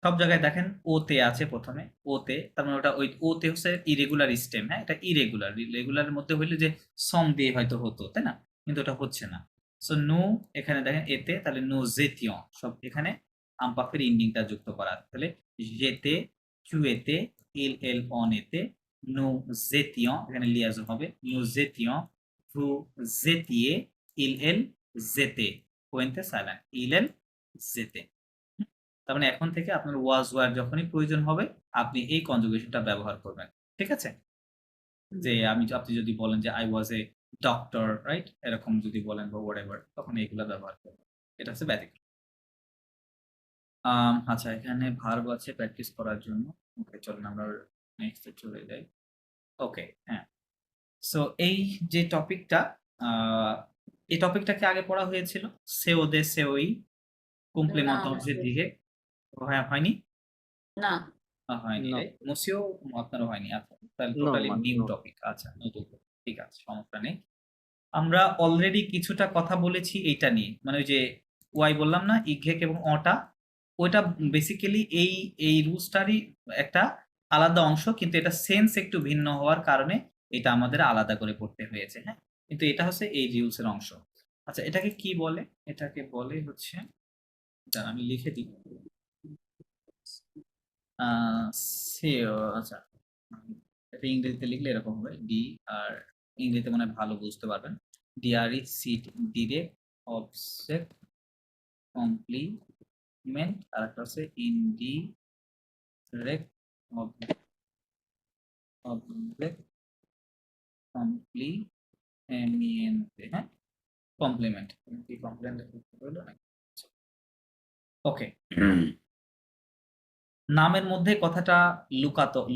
সব জায়গায় দেখেন ওতে আছে প্রথমে ওতে তার মানে ওটা ওই ওতে হচ্ছে ইরেগুলার স্টেম হ্যাঁ এটা ইরেগুলার রেগুলারের মধ্যে হইলে যে সম দিয়ে হয়তো হতো তাই না কিন্তু ওটা হচ্ছে না সো নো এখানে দেখেন এতে তাহলে নো জেতিয় সব এখানে আমপাক্ষের ইন্ডিংটা যুক্ত করা তাহলে যেতে চুয়েতে এল এল অন এতে নো জেতিয় এখানে লিয়াজো হবে নো জেতিয় ভু জেতিয়ে ইল এল যেতে, পুয়েন্তে সাইলেন্ট, ইলেন যেতে। তার মানে এখন থেকে আপনার ওয়াজ ওয়ার যখনই প্রয়োজন হবে আপনি এই কনজুগেশনটা ব্যবহার করবেন। ঠিক আছে? যে আপনি যদি বলেন যে I was a doctor, right? এরকম যদি বলেন বা হোয়াটএভার, তখন এগুলা ব্যবহার করবেন। এটা হচ্ছে ব্যতিক্রম। আচ্ছা, এখানে ভার্ব আছে প্র্যাকটিস করার জন্য। ওকে, চলুন আমরা নেক্সট এ চলে যাই। ওকে, হ্যাঁ। সো এই যে টপিকটা, এই টপিকটাকে আগে পড়া হয়েছিল, সেও দে সেওই না কমপ্লিমেন্ট অবজেক্ট দিয়ে। হ্যাঁ, হয়নি? না হয়নি, No. রাইট? মুসিও আপনারও হয়নি। আচ্ছা, তাহলে No, totally man, new no. Topic. আচ্ছা, নতুন topic। ঠিক আছে, সমস্যা নেই। আমরা অলরেডি কিছুটা কথা বলেছি এইটা নিয়ে, মানে ওই যে ওয়াই বললাম না, ইঘেক এবং অটা, ওইটা বেসিক্যালি এই রুলসটারই একটা আলাদা অংশ, কিন্তু এটা সেন্স একটু ভিন্ন হওয়ার কারণে এটা আমাদের আলাদা করে পড়তে হয়েছে। হ্যাঁ, কিন্তু এটা হচ্ছে এই রুলসের অংশ। আচ্ছা, এটাকে কি বলে? এটাকে বলে হচ্ছে, দাঁড়ান আমি লিখে দিই। সেও, আচ্ছা, এটা ইংরেজিতে লিখলে এরকম হবে, ডি আর ইংরেজিতে মনে হয় ভালো বুঝতে পারবেন। ডিআরই সিট, ডিরেক্ট অবজেক্ট কমপ্লিমেন্ট, আর একটা হচ্ছে ইনডিরেক্ট অবজেক্ট কমপ্লিমেন্ট। হ্যাঁ, কমপ্লিমেন্ট কি কমপ্লিমেন্ট হলো নাকি? ওকে, নামের মধ্যে কথাটা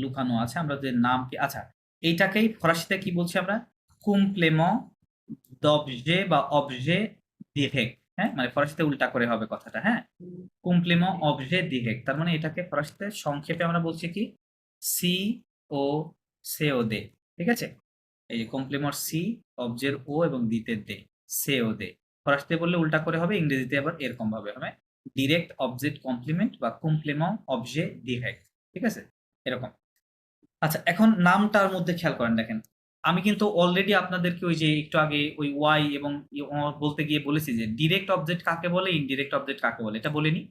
লুকানো আছে। আমরা যে নামকে, আচ্ছা, এইটাকেই ফরাসিতে কি বলছি আমরা? complément d'objet বা objet direct। হ্যাঁ, মানে ফরাসিতে উল্টা করে হবে কথাটা। হ্যাঁ, complément objet direct, তার মানে এটাকে ফরাসিতে সংক্ষেপে আমরা বলছি কি, সি ও COD। ঠিক আছে? এই যে কমপ্লিমেন্ট সি, অবজেক্ট ও এবং দিতে দে, COD। ফরাসিতে বললে উল্টা করে হবে, ইংরেজিতে আবার এরকম ভাবে হবে, ডিরেক্ট অবজেক্ট কমপ্লিমেন্ট বা কমপ্লিমেন্ট অবজেক্ট ডিরেক্ট। ঠিক আছে? এরকম। আচ্ছা, এখন নামটার মধ্যে খেয়াল করেন, দেখেন আমি কিন্তু অলরেডি আপনাদেরকে ওই যে একটু আগে ওই ওয়াই এবং বলতে গিয়ে বলেছি যে ডিরেক্ট অবজেক্ট কাকে বলে, ইনডিরেক্ট অবজেক্ট কাকে বলে, এটা বলিনি?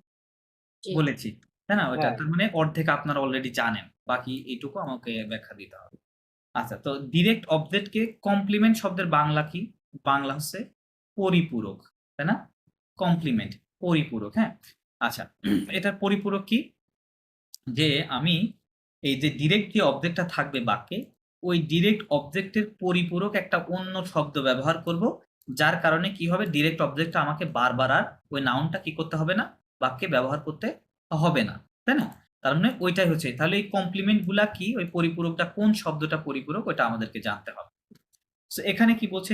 জি বলেছি, তাই না? ওইটা হ্যাঁ। তার মানে অর্ধেক আপনারা অলরেডি জানেন, বাকি এইটুকু আমাকে ব্যাখ্যা দিতে হবে। আচ্ছা, তো ডিরেক্ট অবজেক্টকে কমপ্লিমেন্ট শব্দের বাংলা কি? বাংলা হচ্ছে পরিপূরক, তাই না? কমপ্লিমেন্ট, পরিপূরক। হ্যাঁ, আচ্ছা, এটার পরিপূরক কি? যে আমি এই যে ডিরেক্ট যে অবজেক্টটা থাকবে বাক্যে, ওই ডিরেক্ট অবজেক্টের পরিপূরক একটা অন্য শব্দ ব্যবহার করব, যার কারণে কি হবে, ডিরেক্ট অবজেক্টটা আমাকে বারবার আর ওই নাউনটা কি করতে হবে না, বাক্যে ব্যবহার করতে হবে না, তাই না? তার মানে ওইটাই হচ্ছে, তাহলে এই কমপ্লিমেন্ট গুলা কি, ওই পরিপূরকটা কোন শব্দটা পরিপূরক, ওইটা আমাদেরকে জানতে হবে। সো এখানে কি বলছে,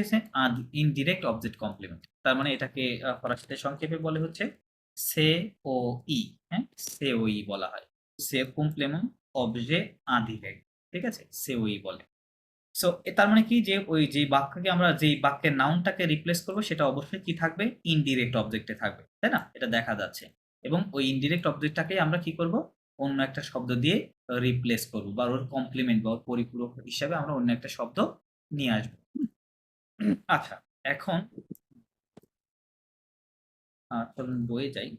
ইনডিরেক্ট অবজেক্ট কমপ্লিমেন্ট, তার মানে এটাকে ফরাসিতে সংক্ষেপে বলে হচ্ছে সে ও ই। হ্যাঁ, সে ও ই বলা হয়, সে কমপ্লিমেন্ট অবজেক্ট ইনডিরেক্ট। ঠিক আছে, সে ও ই বলে। সো তার মানে কি, যে ওই যে বাক্যকে আমরা যেই বাক্যের নাউনটাকে রিপ্লেস করবো সেটা অবশ্যই কি থাকবে, ইনডিরেক্ট অবজেক্টে থাকবে, তাই না? এটা দেখা যাচ্ছে। এবং ওই ইনডিরেক্ট অবজেক্টটাকে আমরা কি করব, অন্য একটা শব্দ দিয়ে রিপ্লেস করব, বা ওর কমপ্লিমেন্ট বা ওর পরিপূরক হিসাবে আমরা অন্য একটা শব্দ নিয়ে আসবো। আচ্ছা, এখন চলুন বইয়ে যাই।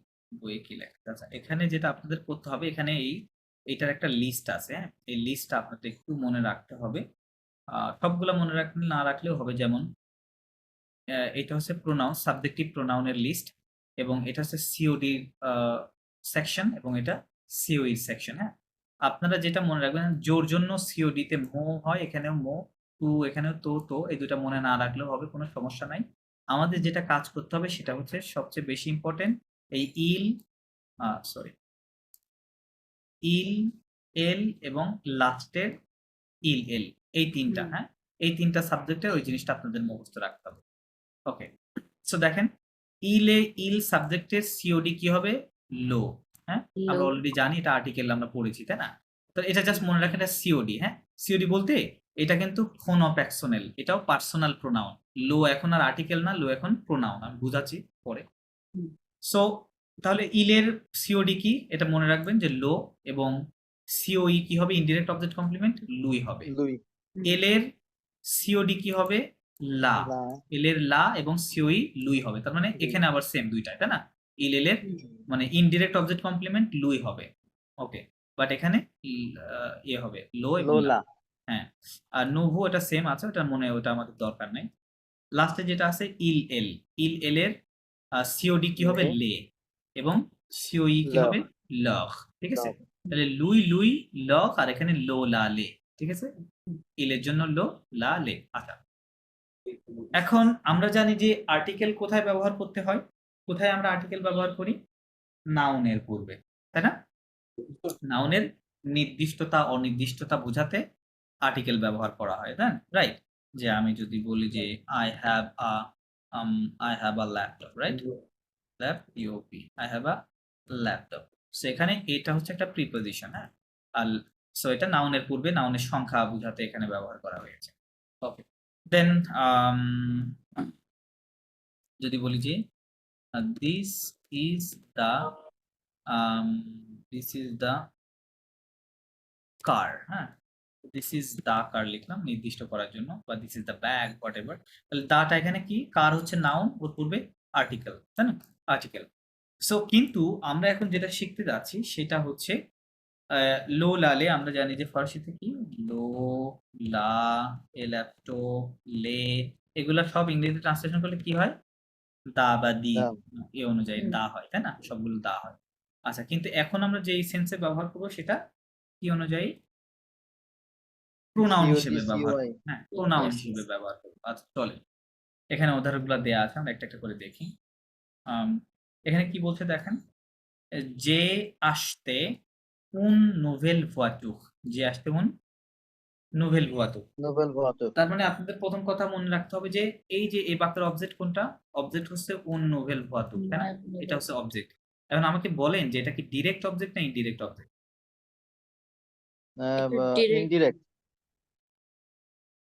বইয়ে কি লেখা আছে? আচ্ছা, এখানে যেটা আপনাদের করতে হবে, এখানে এইটার একটা লিস্ট আছে। হ্যাঁ, এই লিস্টটা আপনাদের একটু মনে রাখতে হবে। সবগুলা মনে না রাখলেও হবে। যেমন এটা হচ্ছে প্রোনাউন, সাবজেক্টিভ প্রোনাউনের লিস্ট, এবং এটা হচ্ছে সিওডি সেকশন, এবং এটা সিওই সেকশন। হ্যাঁ, আপনারা যেটা মনে রাখবেন, জোর জন্য সিওডি তে মো হয়, এখানেও মো, টু এখানেও তো এই দুটা মনে না রাখলেও হবে, কোনো সমস্যা নাই। আমাদের যেটা কাজ করতে হবে সেটা হচ্ছে সবচেয়ে বেশি ইম্পর্টেন্ট, এই ইল, এল এবং লাস্টের এল, এই তিনটা। হ্যাঁ, এই তিনটা সাবজেক্টের ওই জিনিসটা আপনাদের মুখস্থ রাখতে হবে। ওকে, সো দেখেন, ইল সাবজেক্টের সিওডি কি হবে, লো। হ্যাঁ, আমরা লো অলরেডি জানি, এটা আর্টিকেল আমরা পড়েছি, তাই না? তো এটা জাস্ট মনে রাখেন, এটা সিওডি। হ্যাঁ, সিওডি বলতে এটা কিন্তু ফোনোপ্যাক্সোনাল, এটাও পার্সোনাল প্রোনাউন। লো এখন আর আর্টিকেল না, লো এখন প্রোনাউন, আমি বুঝাচ্ছি পরে। সো তাহলে ইলের সিওডি কি, এটা মনে রাখবেন যে লো, এবং সিওই কি হবে, ইনডিরেক্ট অবজেক্ট কমপ্লিমেন্ট, লুই হবে। লুই, এল এর সিওডি কি হবে, লা। লা, এল এর লা এবং সিওই লুই হবে, তার মানে লুই। এখানে আবার সেম দুইটা, তাই না? এল এর মানে ইনডিরেক্ট অবজেক্ট কমপ্লিমেন্ট লুই হবে। ওকে, বাট এখানে ইয়ে হবে লো এবং লা। লোলা। হ্যাঁ, আর নোভো এটা সেম আছে, ওটা মনে, ওটা আমাদের দরকার নাই। লাস্টে যেটা আছে ইল এল এর সিওডি কি হবে লে। লে, এবং সিওই কি ল। হবে লখ, ঠিক আছে? লখ। তাহলে লুই লখ, আর এখানে লো লা লে, ঠিক আছে? ইলের জন্য লো লা লে। আচ্ছা, এখন আমরা জানি যে আর্টিকেল কোথায় ব্যবহার করতে হয়, কোথায় আমরা আর্টিকেল ব্যবহার করি? নাউনের পূর্বে, তাই না? নাউনের নির্দিষ্টতা অনির্দিষ্টতা বোঝাতে আর্টিকেল ব্যবহার করা হয়, তাই রাইট? যে আমি যদি বলি যে I have a laptop, right? Lap UP, I have a laptop. So এখানে এটা হচ্ছে একটা প্রিপোজিশন, হ্যাঁ? আর সো এটা নাউনের পূর্বে নাউনের সংখ্যা বোঝাতে এখানে ব্যবহার করা হয়েছে। ওকে, দেন যদি বলি যে this is the this is the car, হ্যাঁ? দিস ইজ দ্য কার লিখলাম নির্দিষ্ট করার জন্য, বা this is the bag, what ever. তাহলে দাটা এখানে কি? কার হচ্ছে নাউন, ওর পূর্বে আর্টিকেল, তাই না? আর্টিকেল। সো কিন্তু আমরা এখন যেটা শিখতে যাচ্ছি সেটা হচ্ছে লো লালে। আমরা জানি যে ফার্সিতে কি লো লা ল্যাপটো লে, এগুলা সব ইংরেজিতে ট্রান্সলেশন করলে কি হয়? দা বা দি, দা। এ অনুযায়ী হুম। দা হয়, তাই না? সবগুলো দা হয়। আচ্ছা, কিন্তু এখন আমরা যেই সেন্সে ব্যবহার করবো সেটা কি অনুযায়ী? প্রোনাউন সিওডি হিসেবে ব্যবহার সিওয়াই। করব, হ্যাঁ, প্রোনাউন Yes, হিসেবে yes. ব্যবহার করব। আচ্ছা, চলেন এখানে উদাহরণগুলো দেয়া আছে, আমরা একটা একটা করে দেখি। এখানে কি বলছে দেখেন, যে আসতে un nouvelle voiture, যে আসতে un nouvelle voiture। নোবেল ভয়াতুর। তার মানে আপনাদের প্রথম কথা মনে রাখতে হবে যে এই যে এই বাক্যের অবজেক্ট কোনটা? অবজেক্ট হচ্ছে un nouvelle voiture, তাই না? এটা হচ্ছে অবজেক্ট। এখন আমাকে বলেন যে এটা কি ডিরেক্ট অবজেক্ট না ইনডিরেক্ট অবজেক্ট? Direct. ইনডিরেক্ট।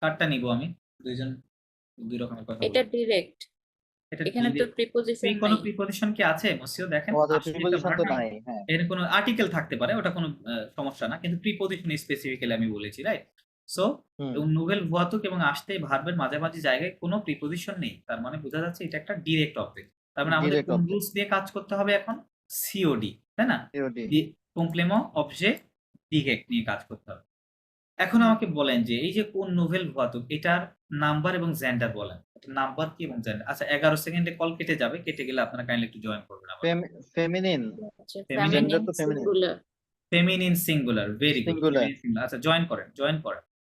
কারটা নিব আমি? দুইজন দুই রকমের কথা এটা বলবো। ডিরেক্ট, এটা এখানে তো ডিরেক্ট। প্রিপোজিশন কোনো নাই। প্রিপজিশন কি আছে মসিও? দেখেন আমাদের আসলে একটা প্রিপোজিশন ভার্ব তো না, নাই, হ্যাঁ। এখানে কোনো আর্টিকেল থাকতে পারে, ওটা কোনো সমস্যা না, কিন্তু প্রিপজিশন স্পেসিফিক্যালি আমি বলেছি, রাইট? সো হুম। নোভেল ভুয়াতুক এবং আসতে ভার্বের মাঝামাঝি জায়গায় কোনো প্রিপজিশন নেই, তার মানে বোঝা যাচ্ছে এটা একটা ডিরেক্ট অবজেক্ট। তার মানে আমাদের ডিরেক্ট কোন অবজেক্ট। রুলস দিয়ে কাজ করতে হবে এখন? সিওডি, তাই না? সিওডি। কমপ্লেমো অবজে ডিরেক্ট নিয়ে কাজ করতে হবে। এখন আমাকে বলেন যে এই যে কোন নোভেল ভুয়াতুক, এটার নাম্বার এবং জেন্ডার বলেন। নাম্বার কি এবং জেন্ডার? আচ্ছা, 11 সেকেন্ডে কল কেটে যাবে, কেটে গেলে আপনারা কাইন্ডলি একটু জয়েন করবেন আবার। ফেমিনিন। ফেমিনিন, জেন্ডার ফেমিনিন তো feminine. Singular. Feminine singular, very good. Singular. Feminine singular. আচ্ছা, জয়েন করেন, জয়েন করেন।